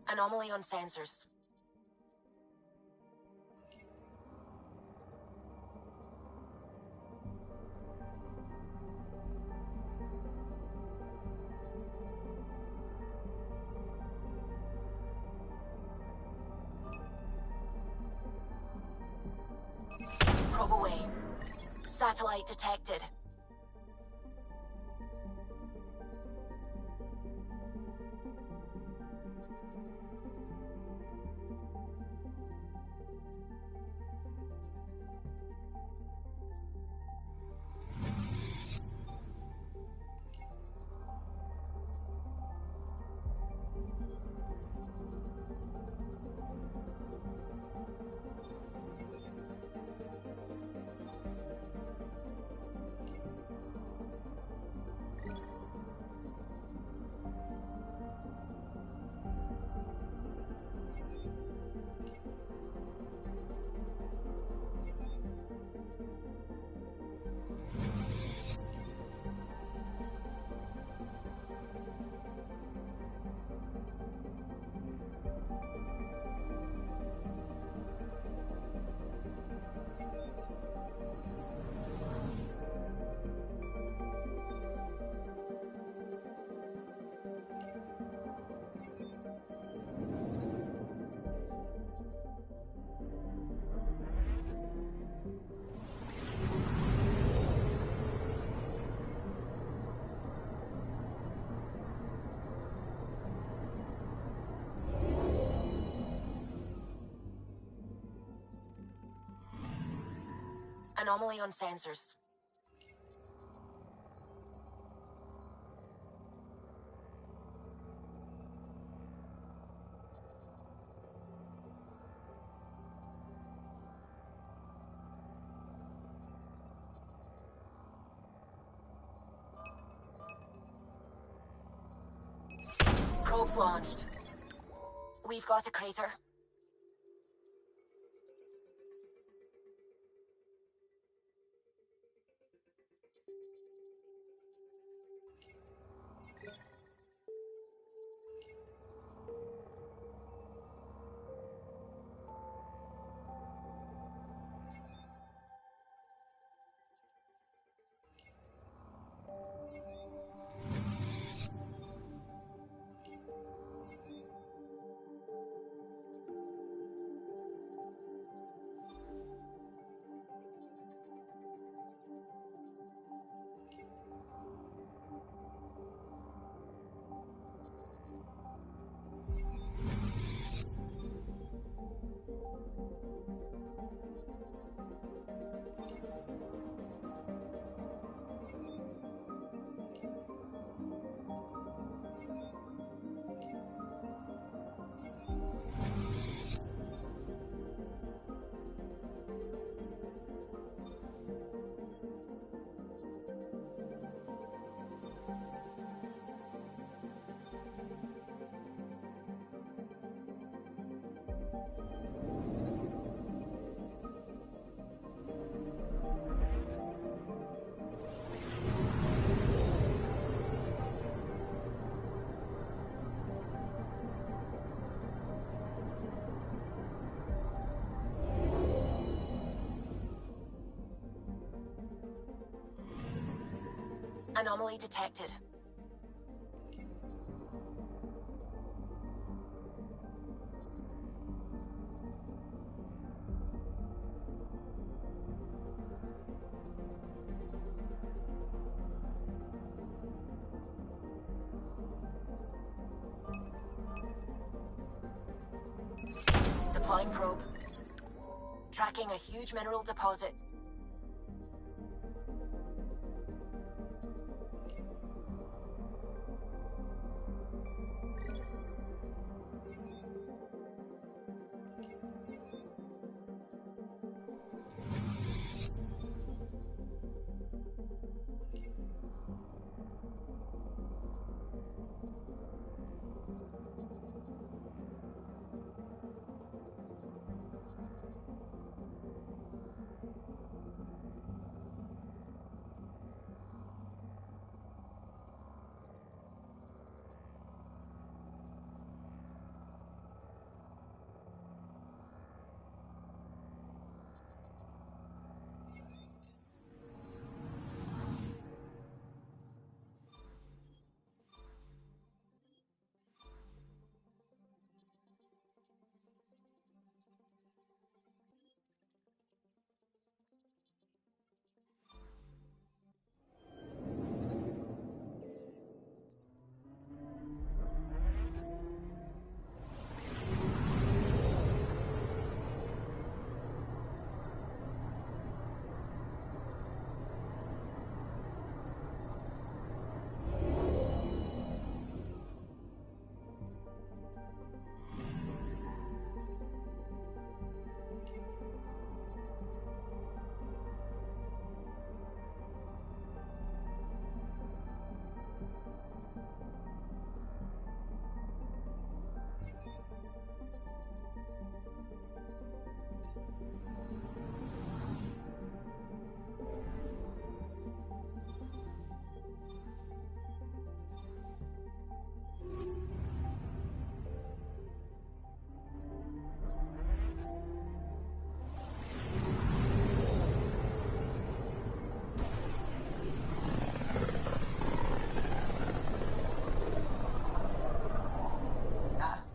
Anomaly on sensors. Probe away. Satellite detected. Anomaly on sensors. Probes launched. We've got a crater. Anomaly detected. Deploying probe. Tracking a huge mineral deposit.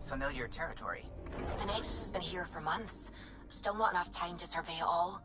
Familiar territory. The Nexus has been here for months. Still not enough time to survey it all.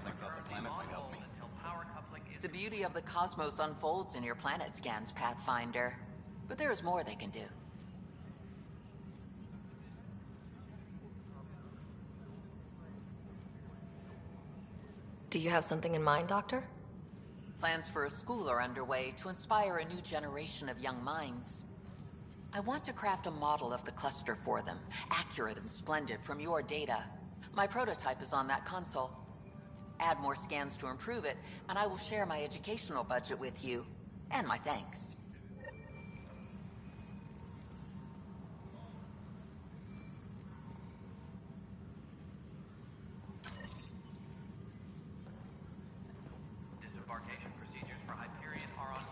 I thought the planet might help me. The beauty of the cosmos unfolds in your planet scans, Pathfinder. But there is more they can do. Do you have something in mind, Doctor? Plans for a school are underway to inspire a new generation of young minds. I want to craft a model of the cluster for them, accurate and splendid from your data. My prototype is on that console. Add more scans to improve it, and I will share my educational budget with you, and my thanks. Disembarkation procedures for Hyperion are on.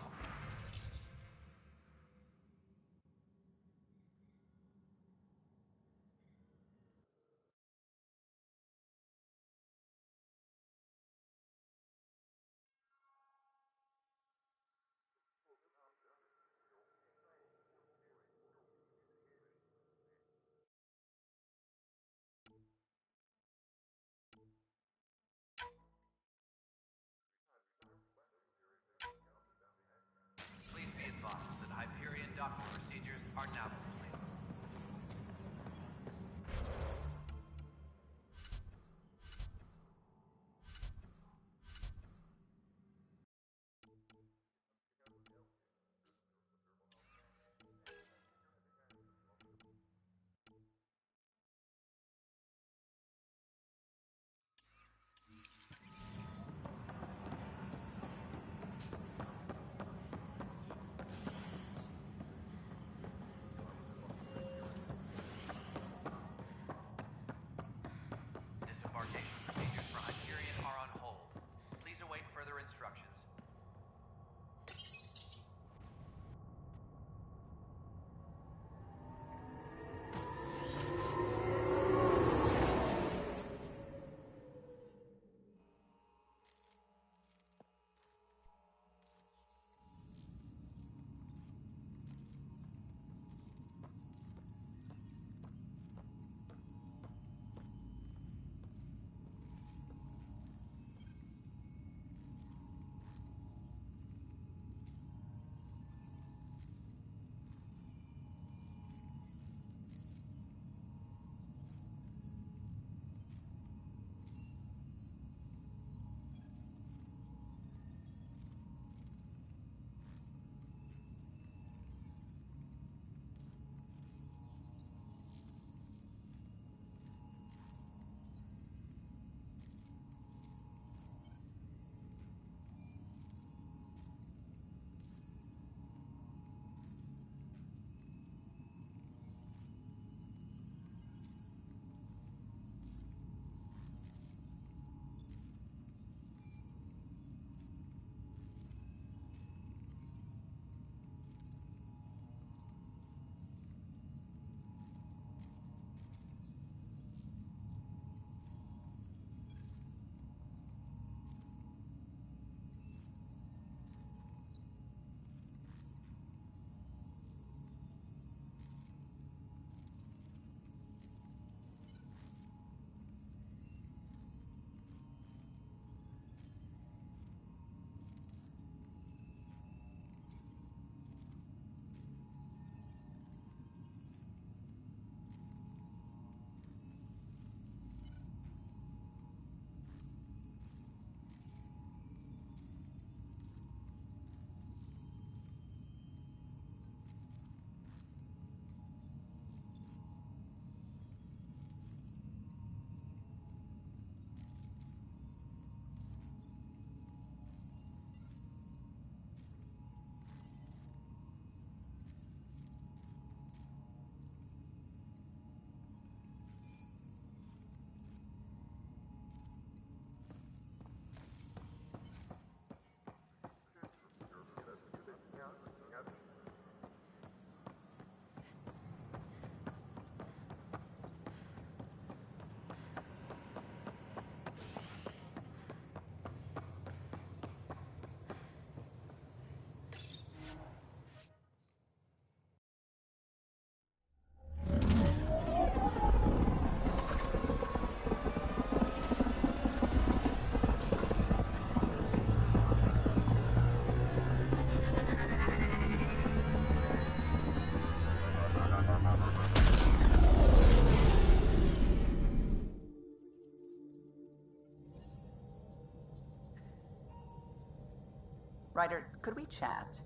Ryder, could we chat?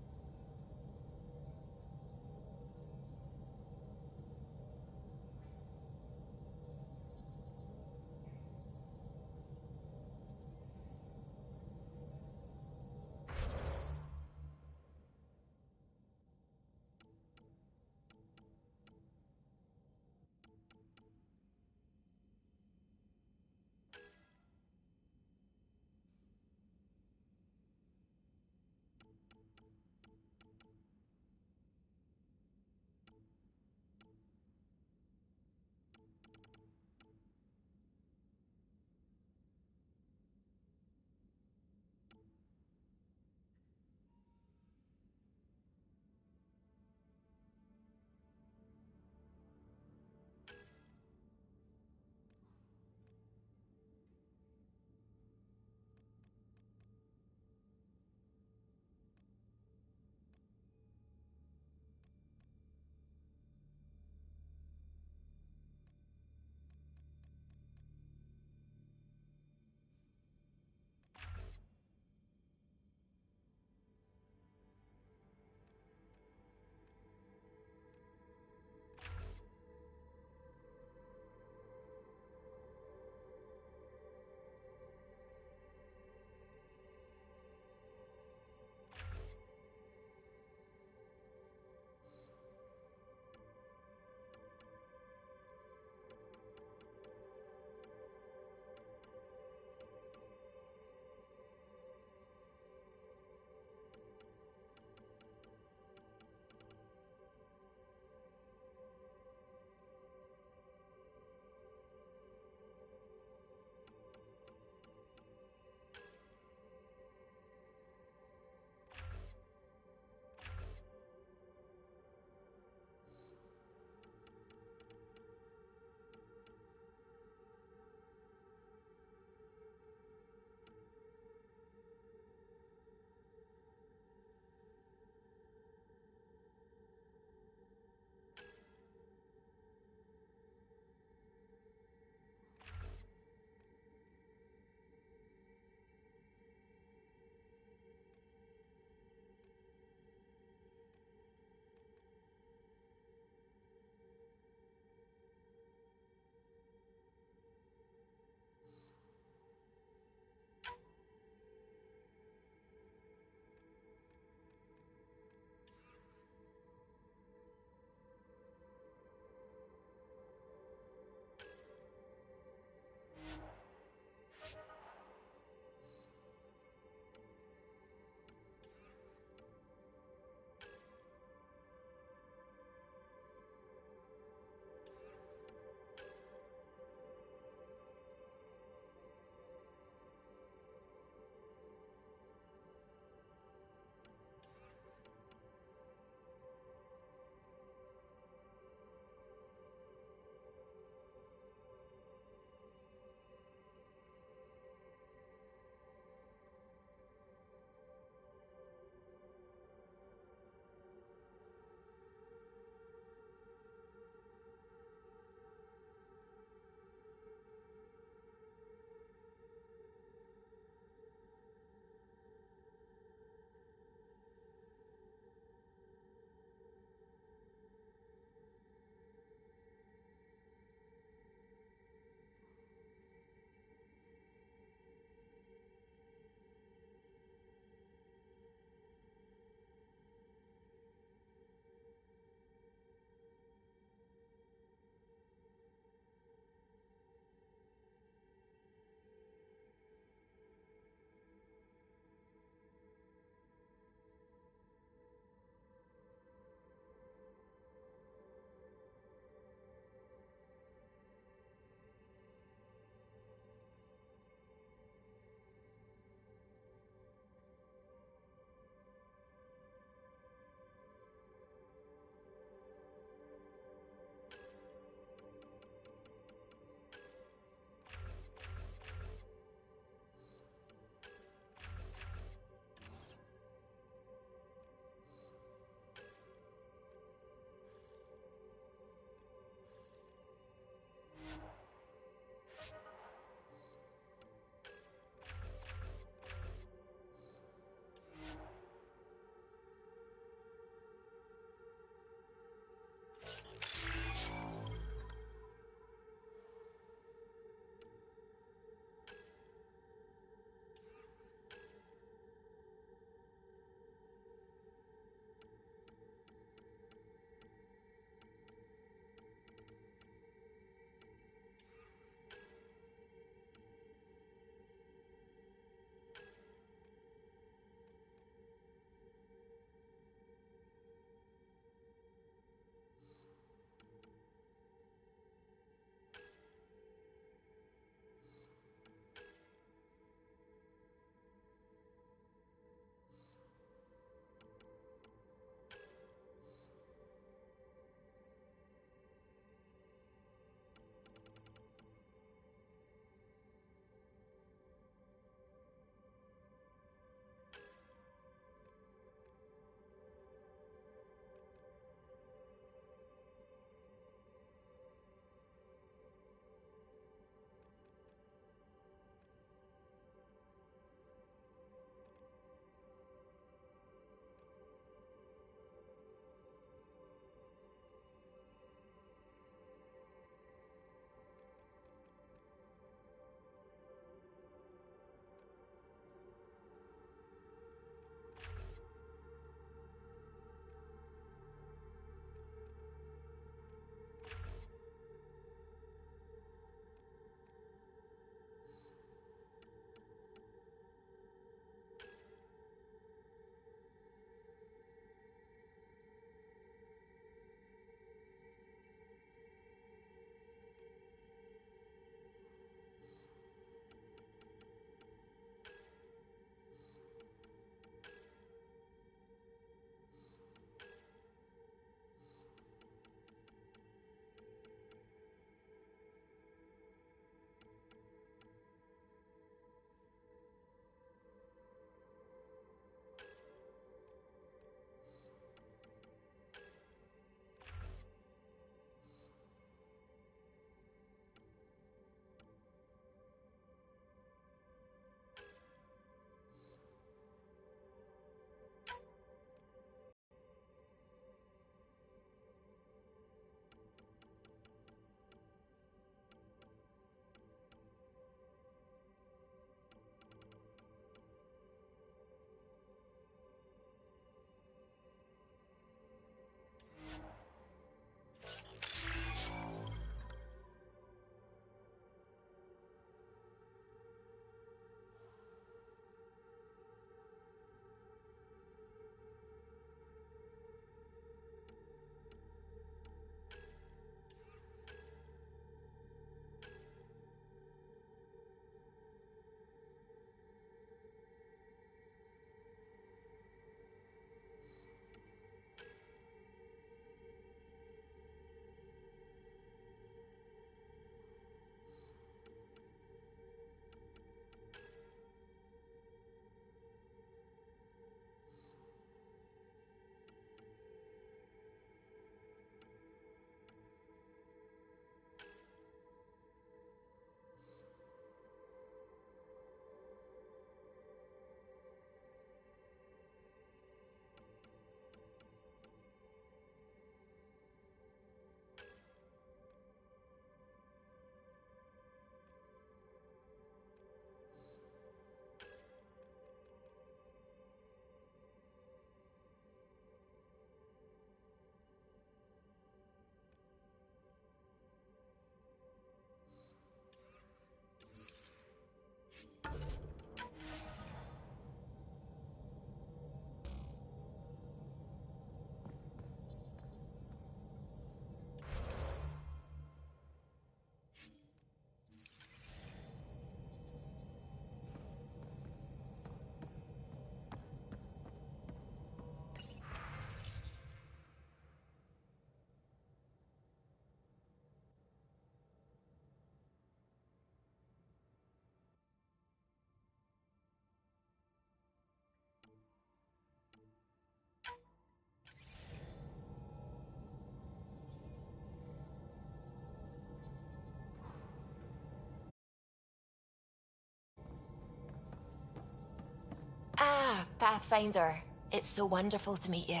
Pathfinder. It's so wonderful to meet you.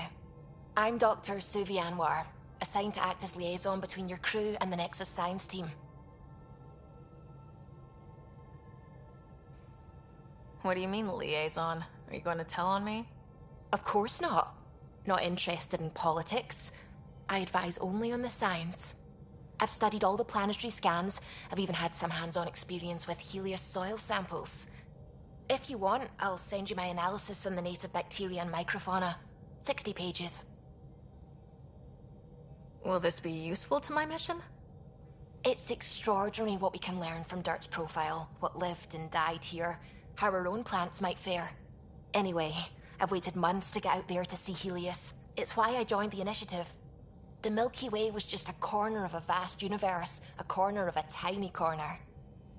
I'm Dr. Suvi Anwar, assigned to act as liaison between your crew and the Nexus science team. What do you mean, liaison? Are you going to tell on me? Of course not. Not interested in politics. I advise only on the science. I've studied all the planetary scans. I've even had some hands-on experience with Helios soil samples. If you want, I'll send you my analysis on the native bacteria and microfauna. 60 pages. Will this be useful to my mission? It's extraordinary what we can learn from Dirt's profile, what lived and died here, how our own plants might fare. Anyway, I've waited months to get out there to see Helios. It's why I joined the initiative. The Milky Way was just a corner of a vast universe, a corner of a tiny corner.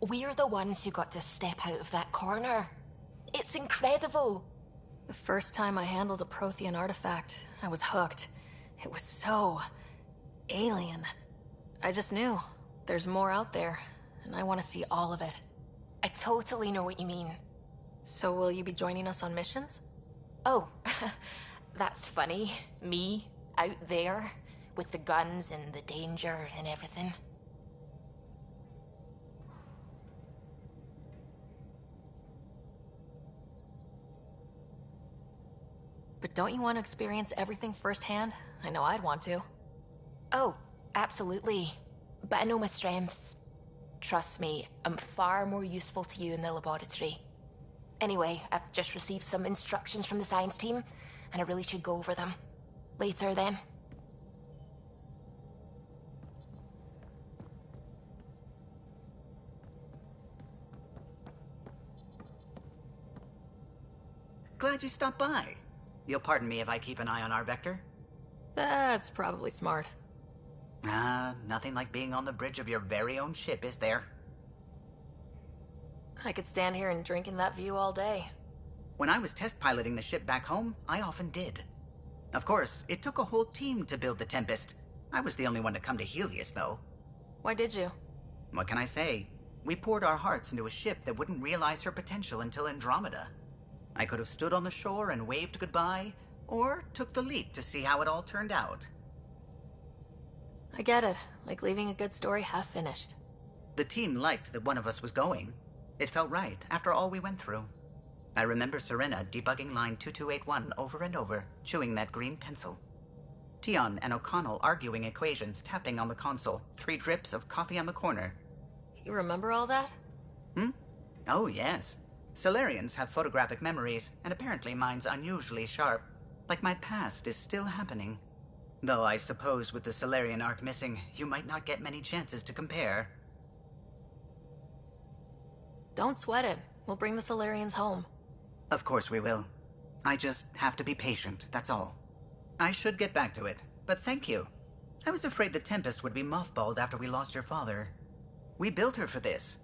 We're the ones who got to step out of that corner. It's incredible. The first time I handled a Prothean artifact, I was hooked. It was so alien. I just knew there's more out there, and I want to see all of it. I totally know what you mean. So will you be joining us on missions? Oh, that's funny. Me, out there, with the guns and the danger and everything. But don't you want to experience everything firsthand? I know I'd want to. Oh, absolutely. But I know my strengths. Trust me, I'm far more useful to you in the laboratory. Anyway, I've just received some instructions from the science team, and I really should go over them. Later, then. Glad you stopped by. You'll pardon me if I keep an eye on our vector? That's probably smart. Nothing like being on the bridge of your very own ship, is there? I could stand here and drink in that view all day. When I was test piloting the ship back home, I often did. Of course, it took a whole team to build the Tempest. I was the only one to come to Helios, though. Why did you? What can I say? We poured our hearts into a ship that wouldn't realize her potential until Andromeda. I could have stood on the shore and waved goodbye, or took the leap to see how it all turned out. I get it. Like leaving a good story half finished. The team liked that one of us was going. It felt right after all we went through. I remember Serena debugging line 2281 over and over, chewing that green pencil. Tion and O'Connell arguing equations, tapping on the console, 3 drips of coffee on the corner. You remember all that? Oh, yes. Solarians have photographic memories, and apparently mine's unusually sharp. Like my past is still happening. Though I suppose with the Solarian arc missing, you might not get many chances to compare. Don't sweat it. We'll bring the Solarians home. Of course we will. I just have to be patient, that's all. I should get back to it, but thank you. I was afraid the Tempest would be mothballed after we lost your father. We built her for this.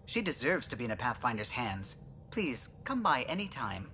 She deserves to be in a Pathfinder's hands. Please, come by any time.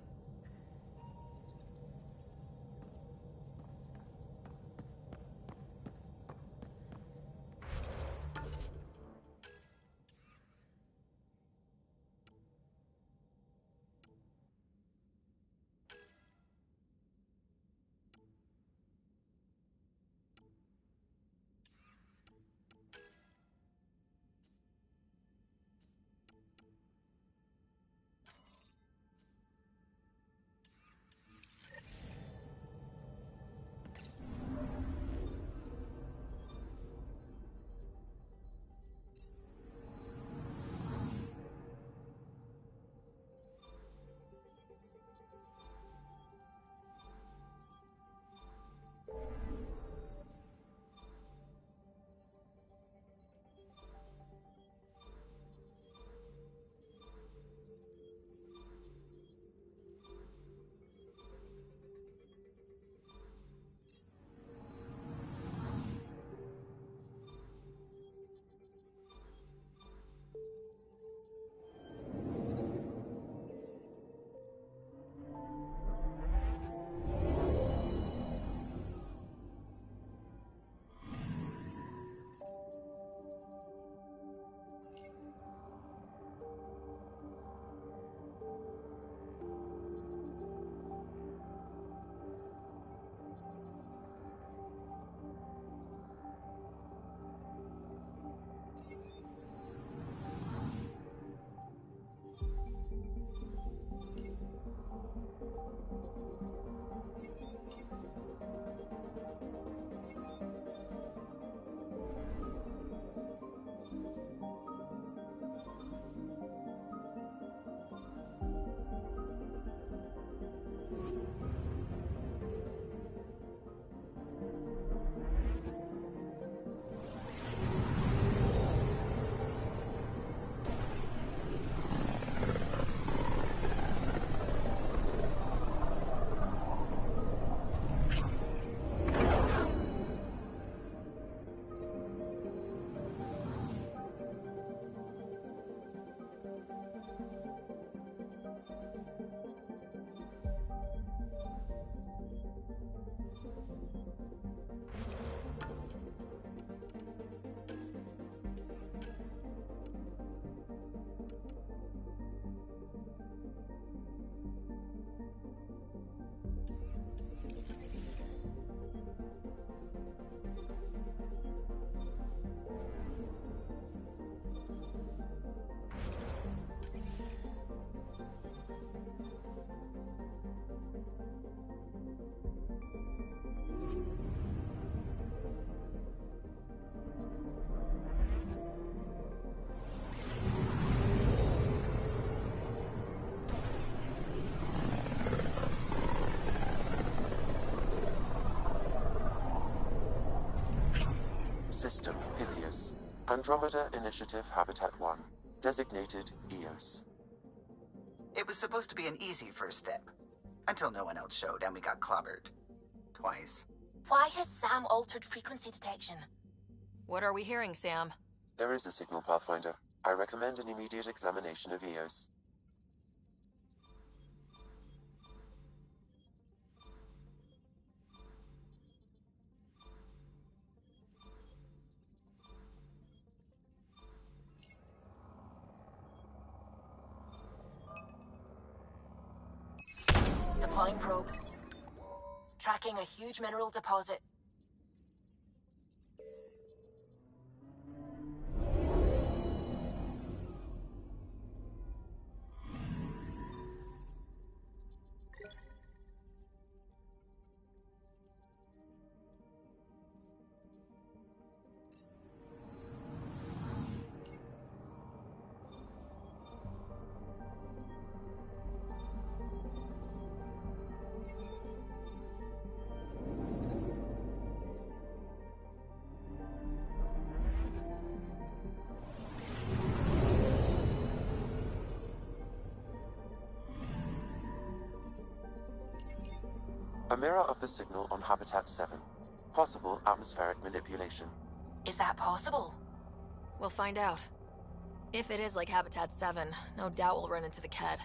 System Pythias. Andromeda Initiative Habitat 1. Designated EOS. It was supposed to be an easy first step. Until no one else showed and we got clobbered. Twice. Why has Sam altered frequency detection? What are we hearing, Sam? There is a signal, Pathfinder. I recommend an immediate examination of EOS. Deploying probe. Tracking a huge mineral deposit. A mirror of the signal on Habitat 7. Possible atmospheric manipulation. Is that possible? We'll find out. If it is like Habitat 7, no doubt we'll run into the Kett.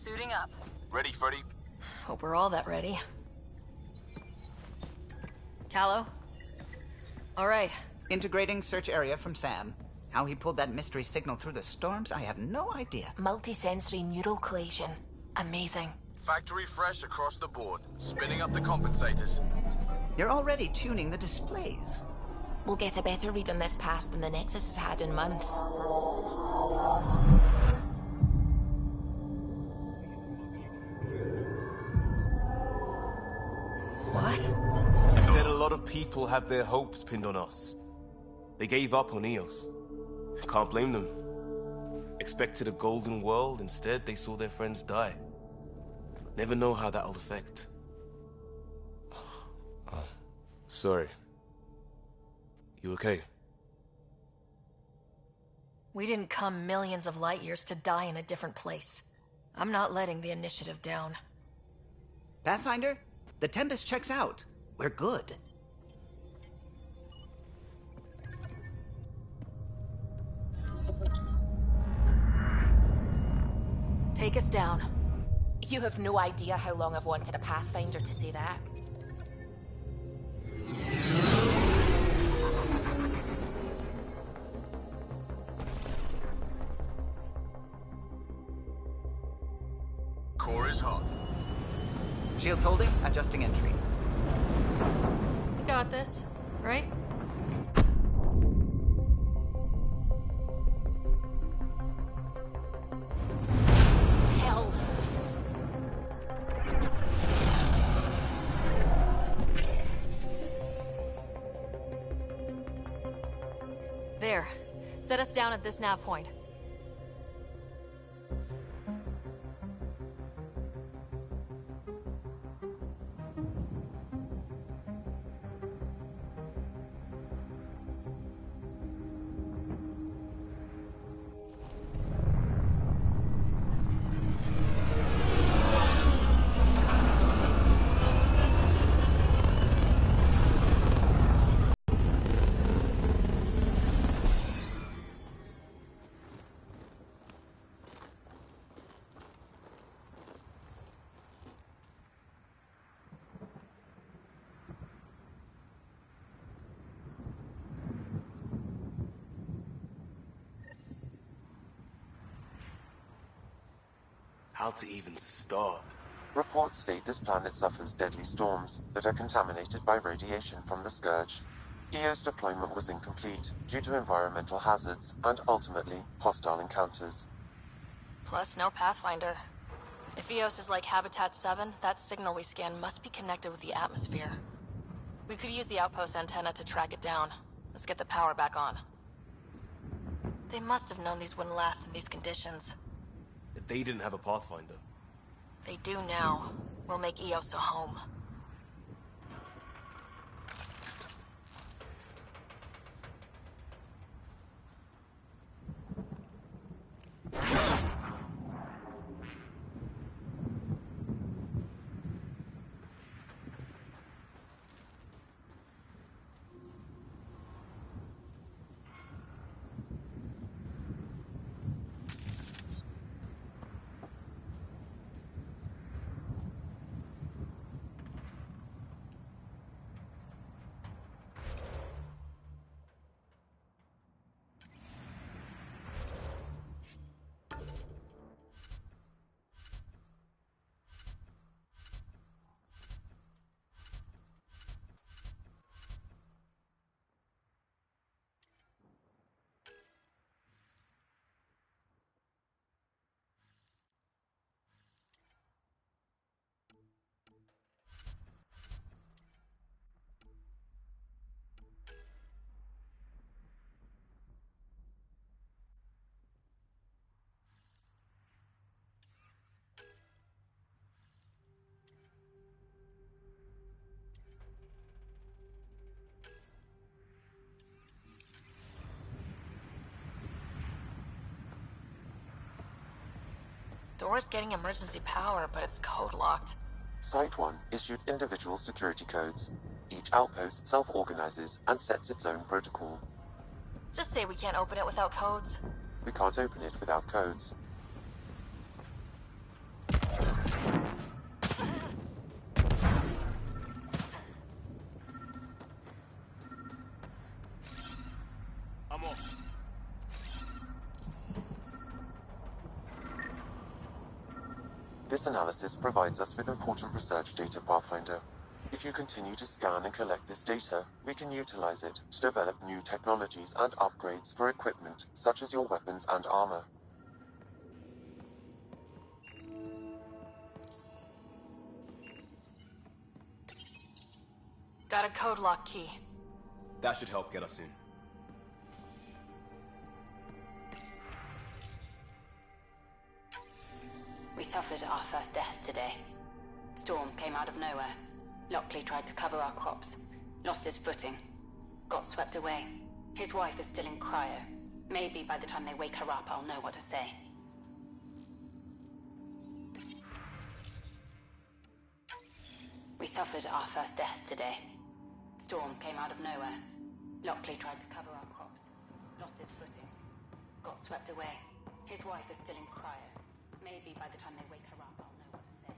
Suiting up. Ready, Freddy? Hope we're all that ready. Callow? All right. Integrating search area from Sam. How he pulled that mystery signal through the storms, I have no idea. Multisensory neural collation. Amazing. Factory fresh across the board. Spinning up the compensators. You're already tuning the displays. we'll get a better read on this pass than the Nexus has had in months. What? You said a lot of people have their hopes pinned on us. They gave up on Eos. Can't blame them. Expected a golden world, instead they saw their friends die. Never know how that'll affect. Sorry. You okay? We didn't come millions of light years to die in a different place. I'm not letting the initiative down. Pathfinder, the Tempest checks out. We're good. Take us down. You have no idea how long I've wanted a Pathfinder to say that. Core is hot. Shields holding, adjusting entry. We got this, right? Hell. There. Set us down at this nav point. How to even start? Reports state this planet suffers deadly storms that are contaminated by radiation from the Scourge. EO's deployment was incomplete due to environmental hazards and, ultimately, hostile encounters. Plus, no Pathfinder. If Eos is like Habitat 7, that signal we scan must be connected with the atmosphere. We could use the outpost antenna to track it down. Let's get the power back on. They must have known these wouldn't last in these conditions. They didn't have a Pathfinder. They do now. We'll make Eos a home. Door's getting emergency power, but it's code locked. Site 1 issued individual security codes. Each outpost self-organizes and sets its own protocol. Just say we can't open it without codes. We can't open it without codes. I'm off. This analysis provides us with important research data, Pathfinder. If you continue to scan and collect this data, we can utilize it to develop new technologies and upgrades for equipment, such as your weapons and armor. Got a code lock key. That should help get us in. We suffered our first death today. Storm came out of nowhere. Lockley tried to cover our crops. Lost his footing. Got swept away. His wife is still in cryo. Maybe by the time they wake her up, I'll know what to say. We suffered our first death today. Storm came out of nowhere. Lockley tried to cover our crops. Lost his footing. Got swept away. His wife is still in cryo. Maybe by the time they wake her up, I'll know what to say.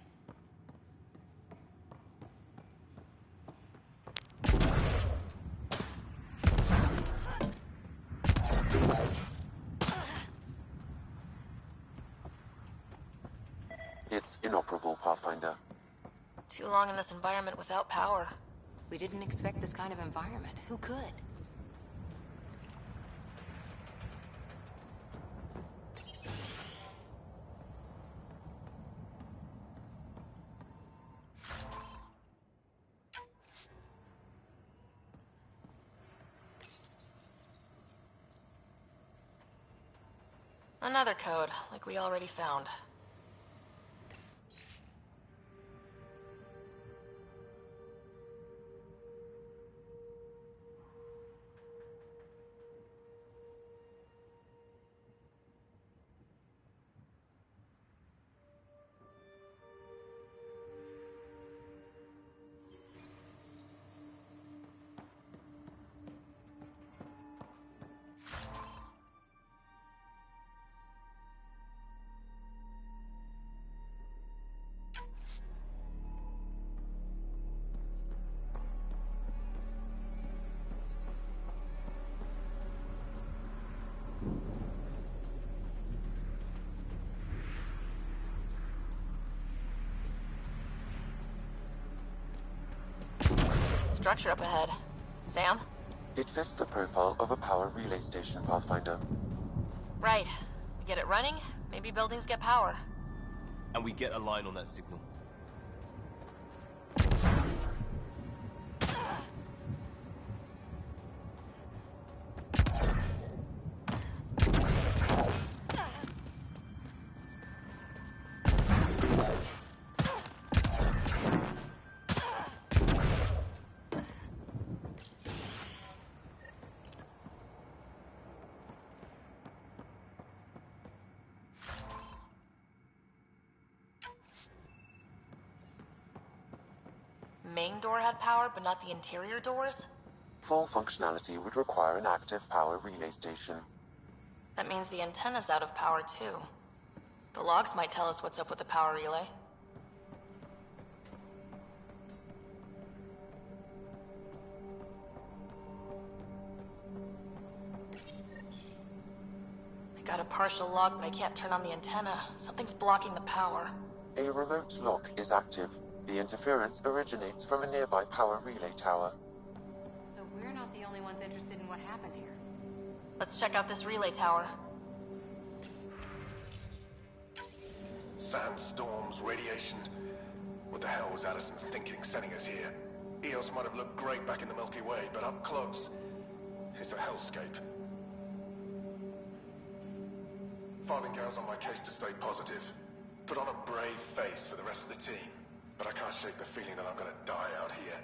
It's inoperable, Pathfinder. Too long in this environment without power. We didn't expect this kind of environment. Who could? Another code, like we already found. Structure up ahead. Sam? It fits the profile of a power relay station, Pathfinder. Right. We get it running, maybe buildings get power. And we get a line on that signal. Main door had power, but not the interior doors? Full functionality would require an active power relay station. That means the antenna's out of power, too. The logs might tell us what's up with the power relay. I got a partial log, but I can't turn on the antenna. Something's blocking the power. A remote lock is active. The interference originates from a nearby power relay tower. So we're not the only ones interested in what happened here. Let's check out this relay tower. Sandstorms, radiation. What the hell was Addison thinking sending us here? Eos might have looked great back in the Milky Way, but up close, it's a hellscape. Farthingale's on my case to stay positive. Put on a brave face for the rest of the team. But I can't shake the feeling that I'm gonna die out here.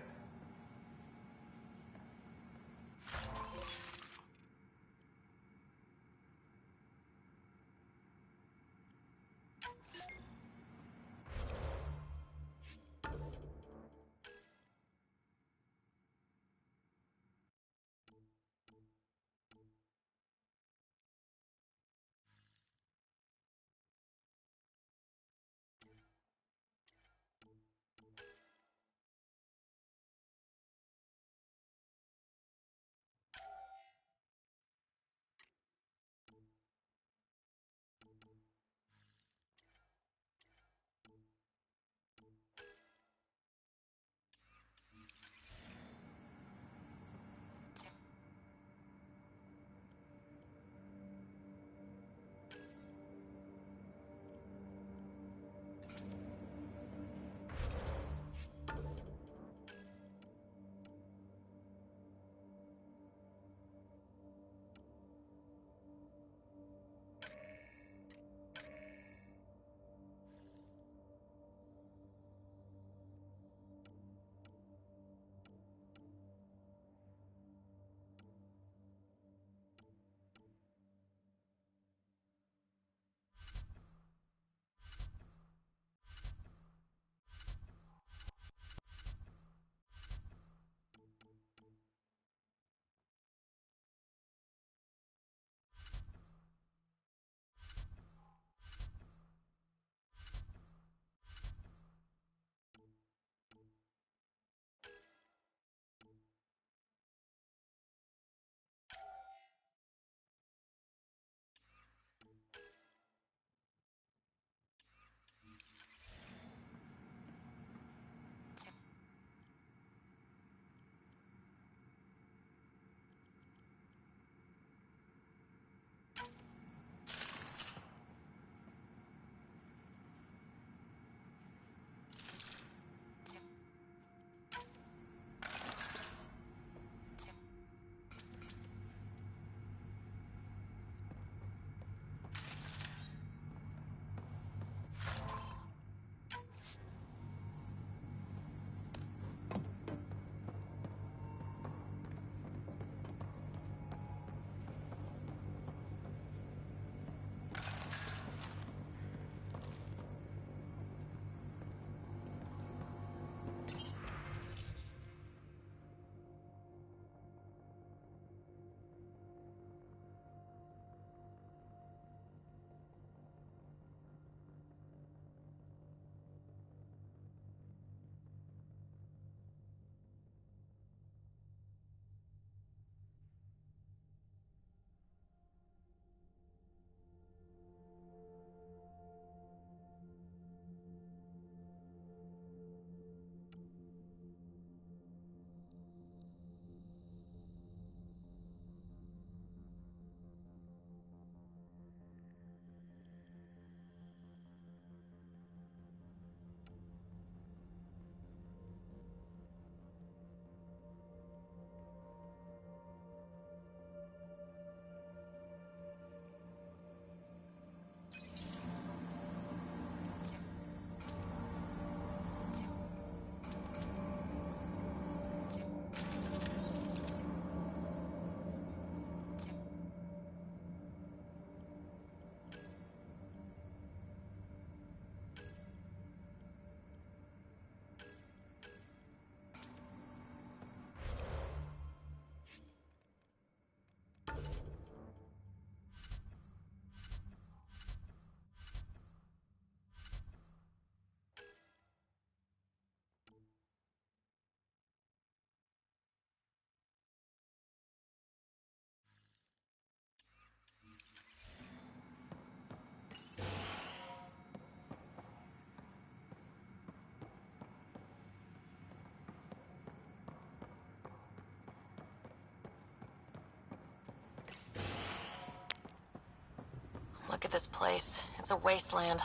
Look at this place. It's a wasteland.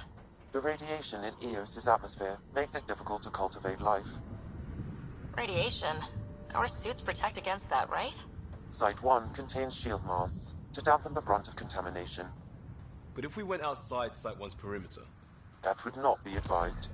The radiation in Eos's atmosphere makes it difficult to cultivate life. Radiation? Our suits protect against that, right? Site 1 contains shield masts to dampen the brunt of contamination. But if we went outside Site 1's perimeter? That would not be advised.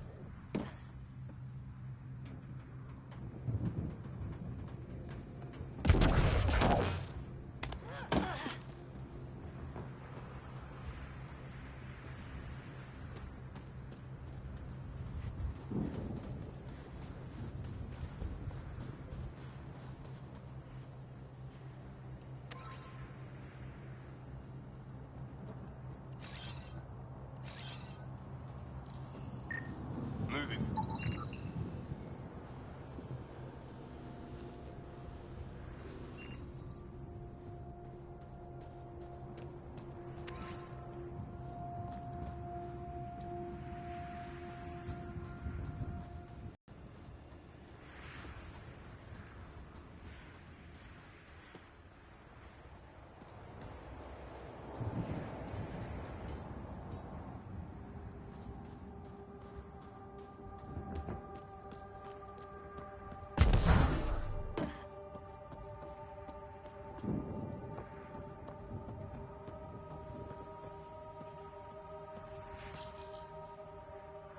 Moving.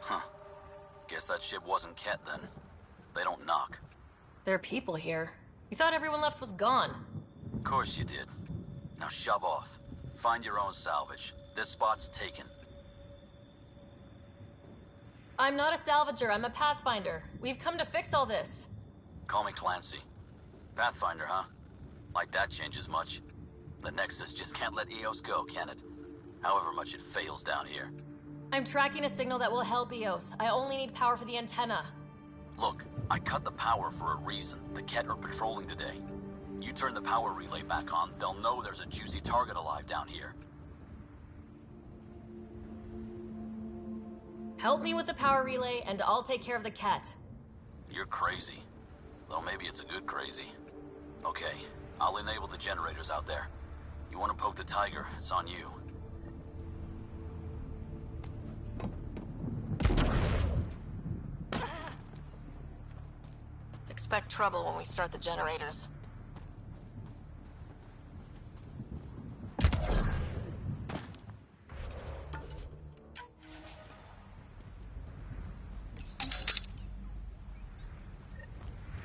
Huh. Guess that ship wasn't Ket then. They don't knock. There are people here. You thought everyone left was gone. Of course you did. Now shove off. Find your own salvage. This spot's taken. I'm not a salvager, I'm a pathfinder. We've come to fix all this. Call me Clancy. Pathfinder, huh? Like that changes much. The Nexus just can't let Eos go, can it? However much it fails down here. I'm tracking a signal that will help Eos. I only need power for the antenna. Look, I cut the power for a reason. The Ket are patrolling today. You turn the power relay back on, they'll know there's a juicy target alive down here. Help me with the power relay, and I'll take care of the Ket. You're crazy. Though maybe it's a good crazy. Okay, I'll enable the generators out there. You want to poke the tiger, it's on you. Expect trouble when we start the generators.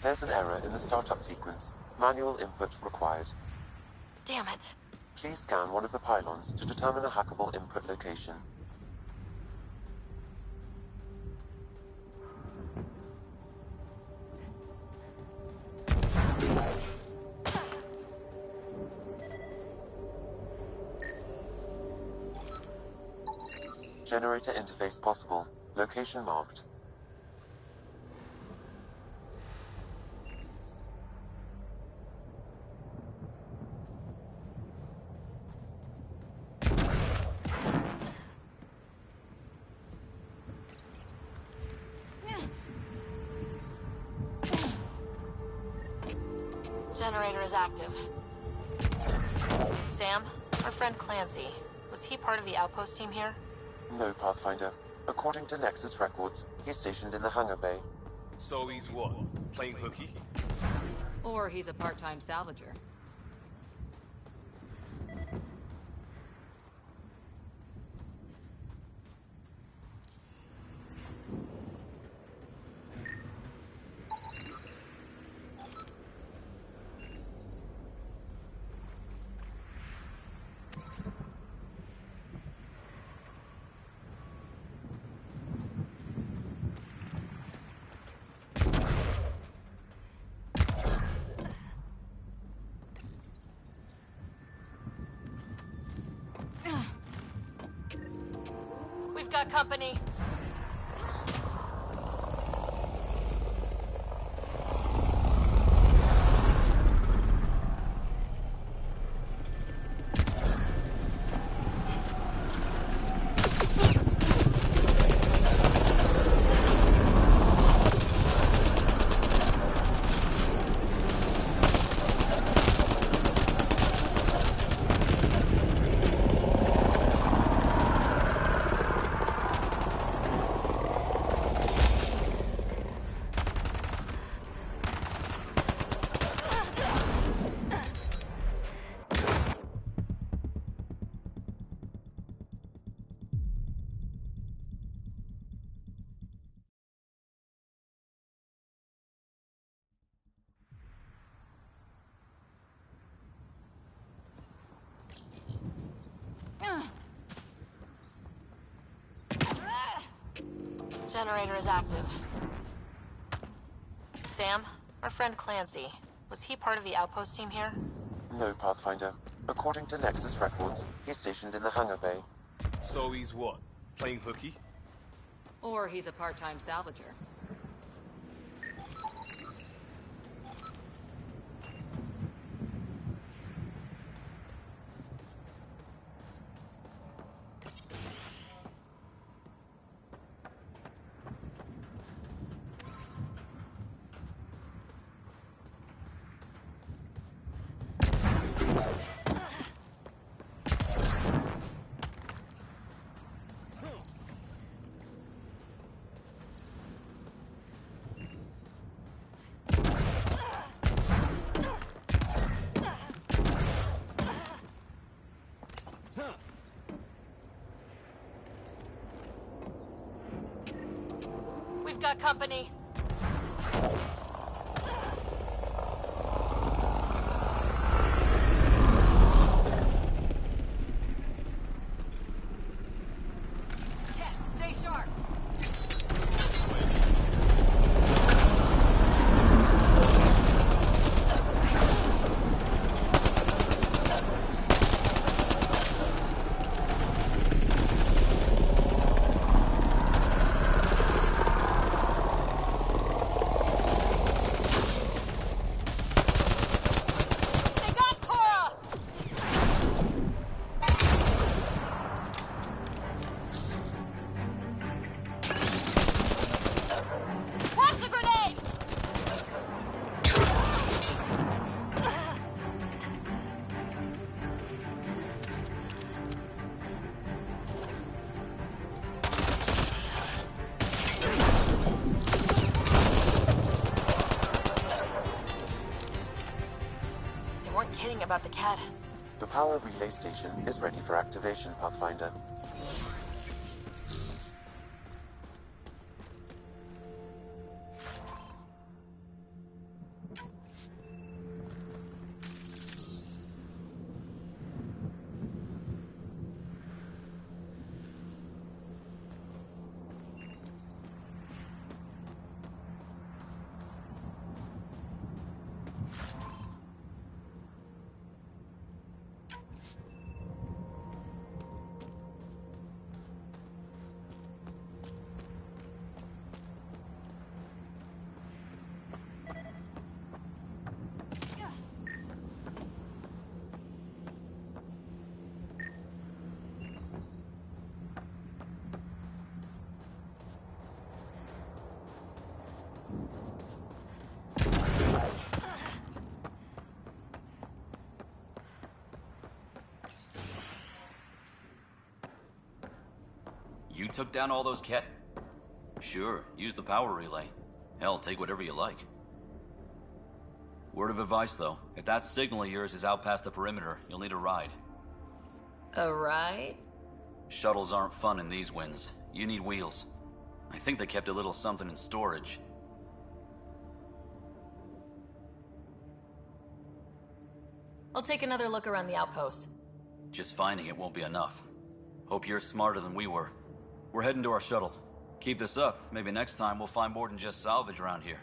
There's an error in the startup sequence. Manual input required. Damn it. Please scan one of the pylons to determine a hackable input location. Generator interface possible. Location marked. Generator is active. Sam, our friend Clancy, was he part of the outpost team here? No, Pathfinder. According to Nexus records, he's stationed in the hangar bay. So he's what? Playing hooky? Or he's a part-time salvager. We've got company. Generator is active. Sam, our friend Clancy, was he part of the outpost team here? No, Pathfinder. According to Nexus records, he's stationed in the hangar bay. So he's what? Playing hooky? Or he's a part-time salvager. We've got company. Stay sharp. About the cat. The power relay station is ready for activation, Pathfinder. You took down all those Ket? Sure, use the power relay. Hell, take whatever you like. Word of advice, though. If that signal of yours is out past the perimeter, you'll need a ride. A ride? Shuttles aren't fun in these winds. You need wheels. I think they kept a little something in storage. I'll take another look around the outpost. Just finding it won't be enough. Hope you're smarter than we were. We're heading to our shuttle. Keep this up. Maybe next time we'll find more than just salvage around here.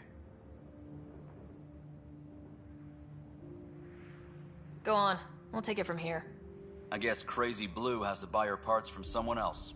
Go on. We'll take it from here. I guess Crazy Blue has to buy her parts from someone else.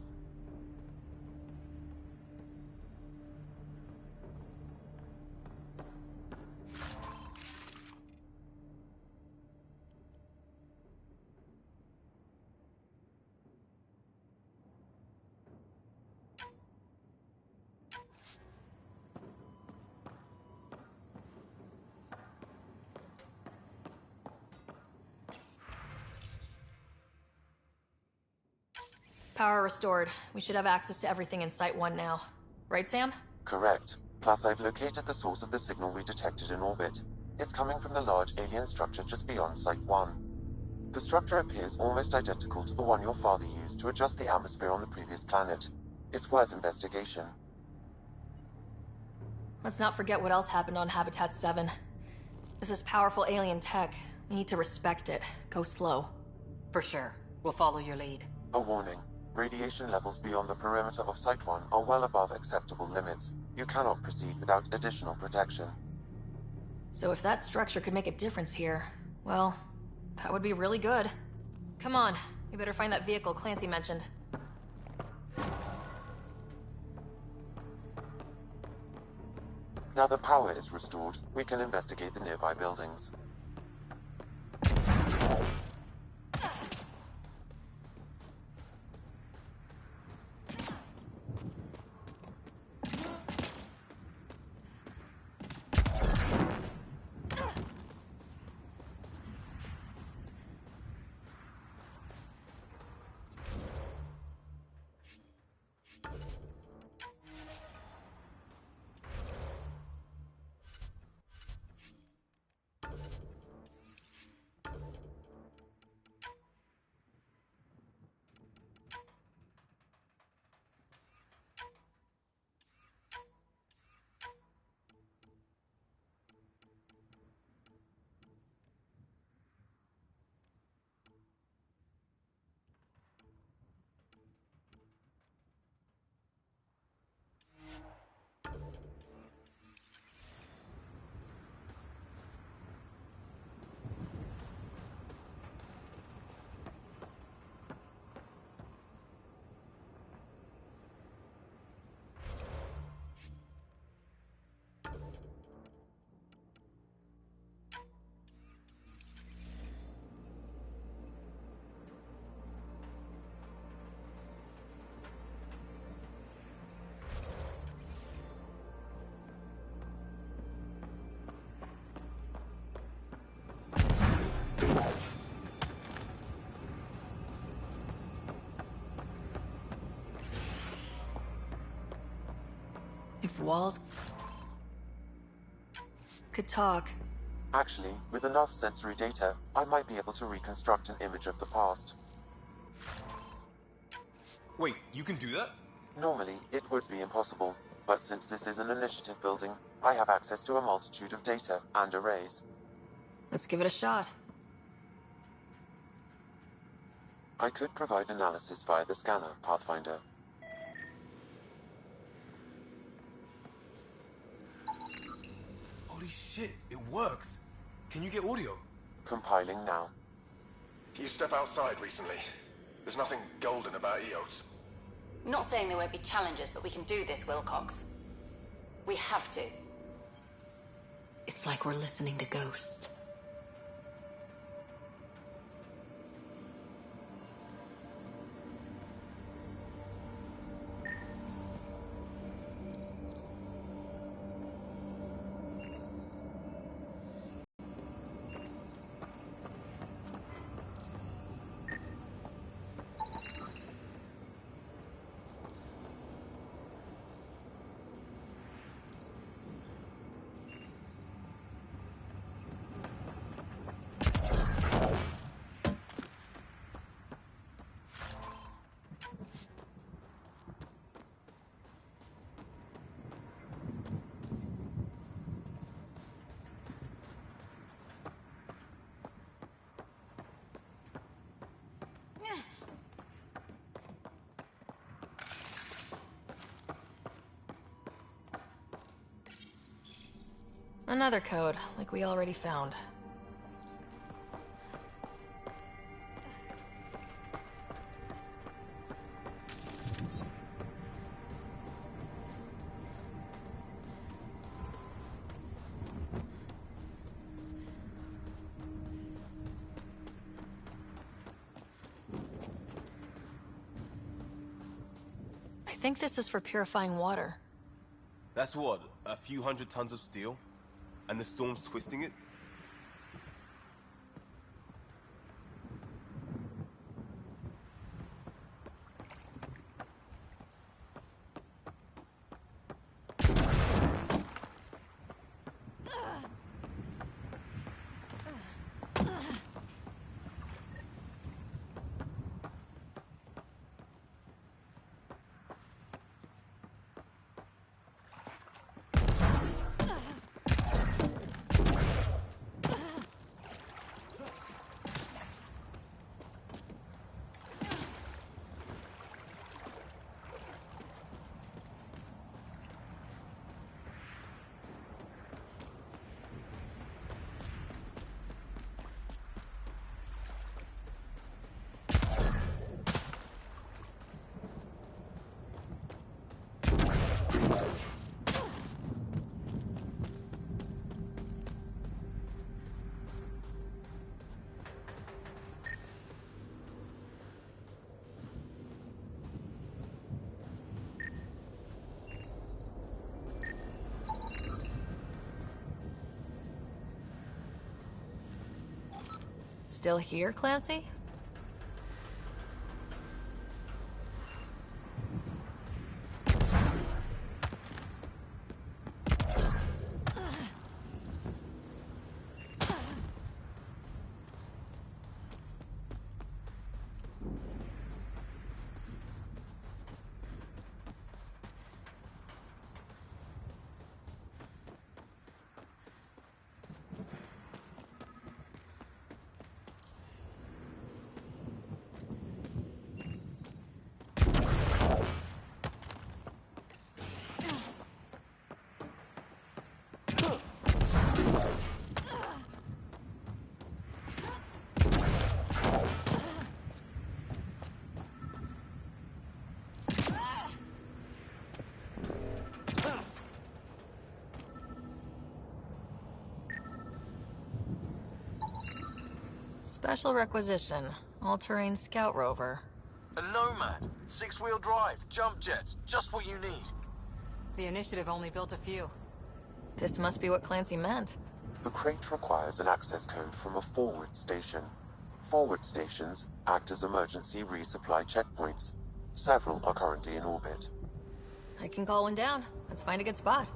Power restored. We should have access to everything in Site 1 now. Right, Sam? Correct. Plus, I've located the source of the signal we detected in orbit. It's coming from the large alien structure just beyond Site 1. The structure appears almost identical to the one your father used to adjust the atmosphere on the previous planet. It's worth investigation. Let's not forget what else happened on Habitat 7. This is powerful alien tech. We need to respect it. Go slow. For sure. We'll follow your lead. A warning. Radiation levels beyond the perimeter of Site 1 are well above acceptable limits. You cannot proceed without additional protection. So if that structure could make a difference here, well, that would be really good. Come on, we better find that vehicle Clancy mentioned. Now the power is restored, we can investigate the nearby buildings. If walls could talk. Actually, with enough sensory data, I might be able to reconstruct an image of the past. Wait, you can do that? Normally, it would be impossible, but since this is an initiative building, I have access to a multitude of data and arrays. Let's give it a shot. I could provide analysis via the scanner, Pathfinder. Holy shit, it works. Can you get audio? Compiling now. You step outside recently. There's nothing golden about Eos. Not saying there won't be challenges, but we can do this, Wilcox. We have to. It's like we're listening to ghosts. Another code, like we already found. I think this is for purifying water. That's what, a few hundred tons of steel? And the storm's twisting it? still here, Clancy? Special requisition. All-terrain scout rover. A Nomad, 6-wheel drive, jump jets, just what you need. The initiative only built a few. This must be what Clancy meant. The crate requires an access code from a forward station. Forward stations act as emergency resupply checkpoints. Several are currently in orbit. I can call one down. Let's find a good spot.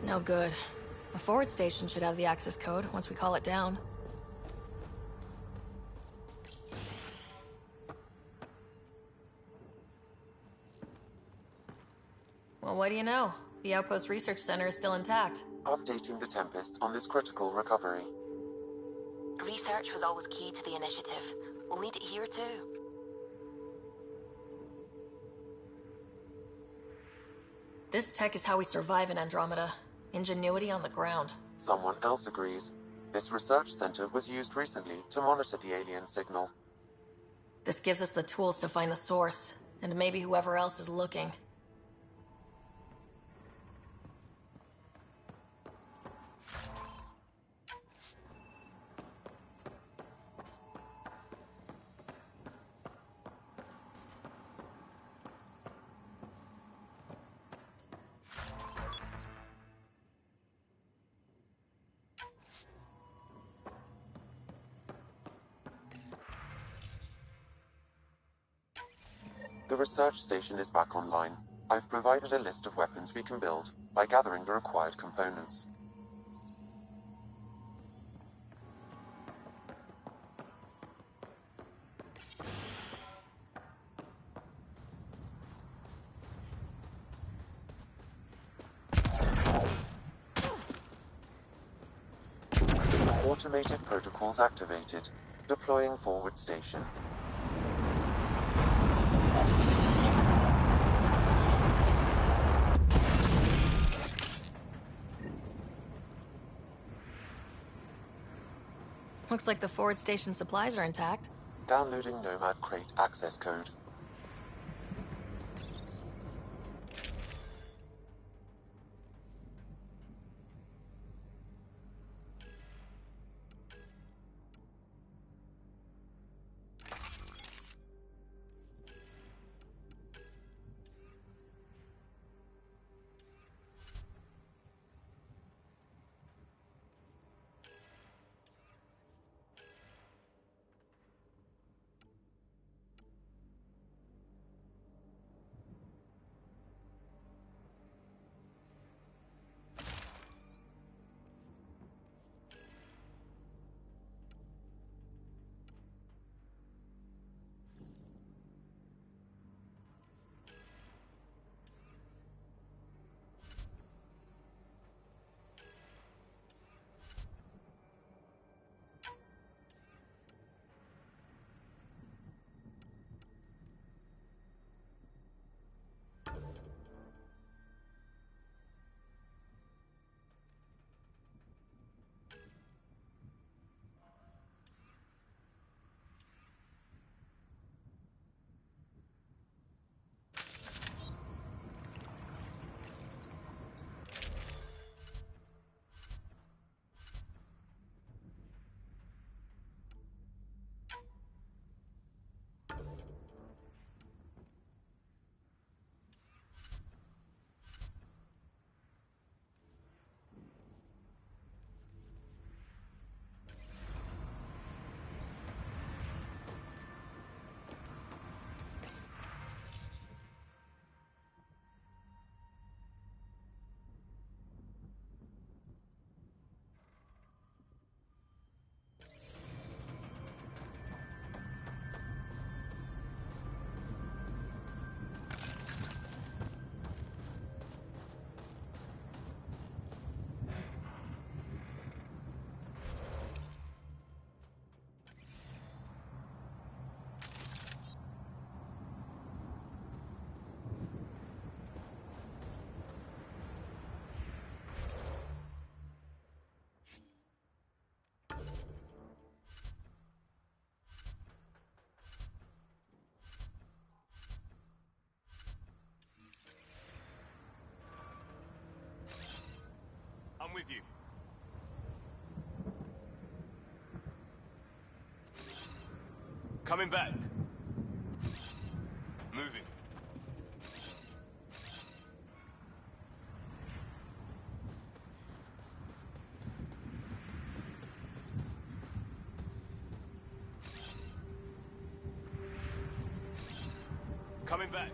No good. A forward station should have the access code once we call it down. Well, what do you know? The Outpost Research Center is still intact. Updating the Tempest on this critical recovery. Research was always key to the initiative. We'll need it here too. This tech is how we survive in Andromeda. Ingenuity on the ground. Someone else agrees. This research center was used recently to monitor the alien signal. This gives us the tools to find the source, and maybe whoever else is looking. The research station is back online. I've provided a list of weapons we can build by gathering the required components. Automated protocols activated. Deploying forward station. Looks like the forward station supplies are intact. Downloading Nomad crate access code. with you. Coming back. Moving. Coming back.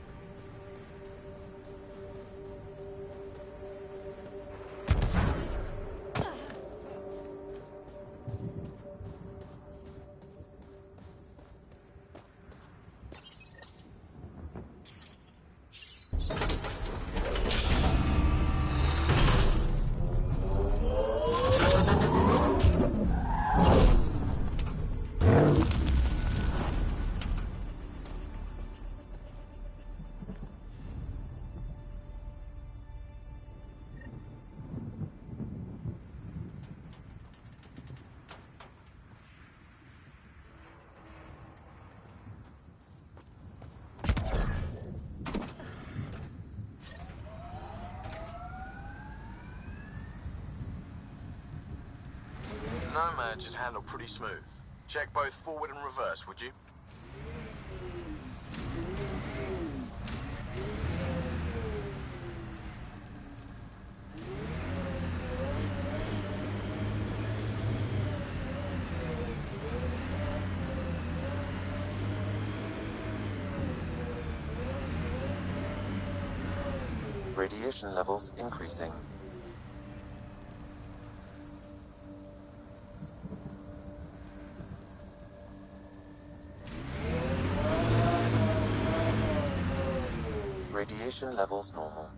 Nomad should handle pretty smooth. Check both forward and reverse, would you? Radiation levels increasing. Radiation levels normal.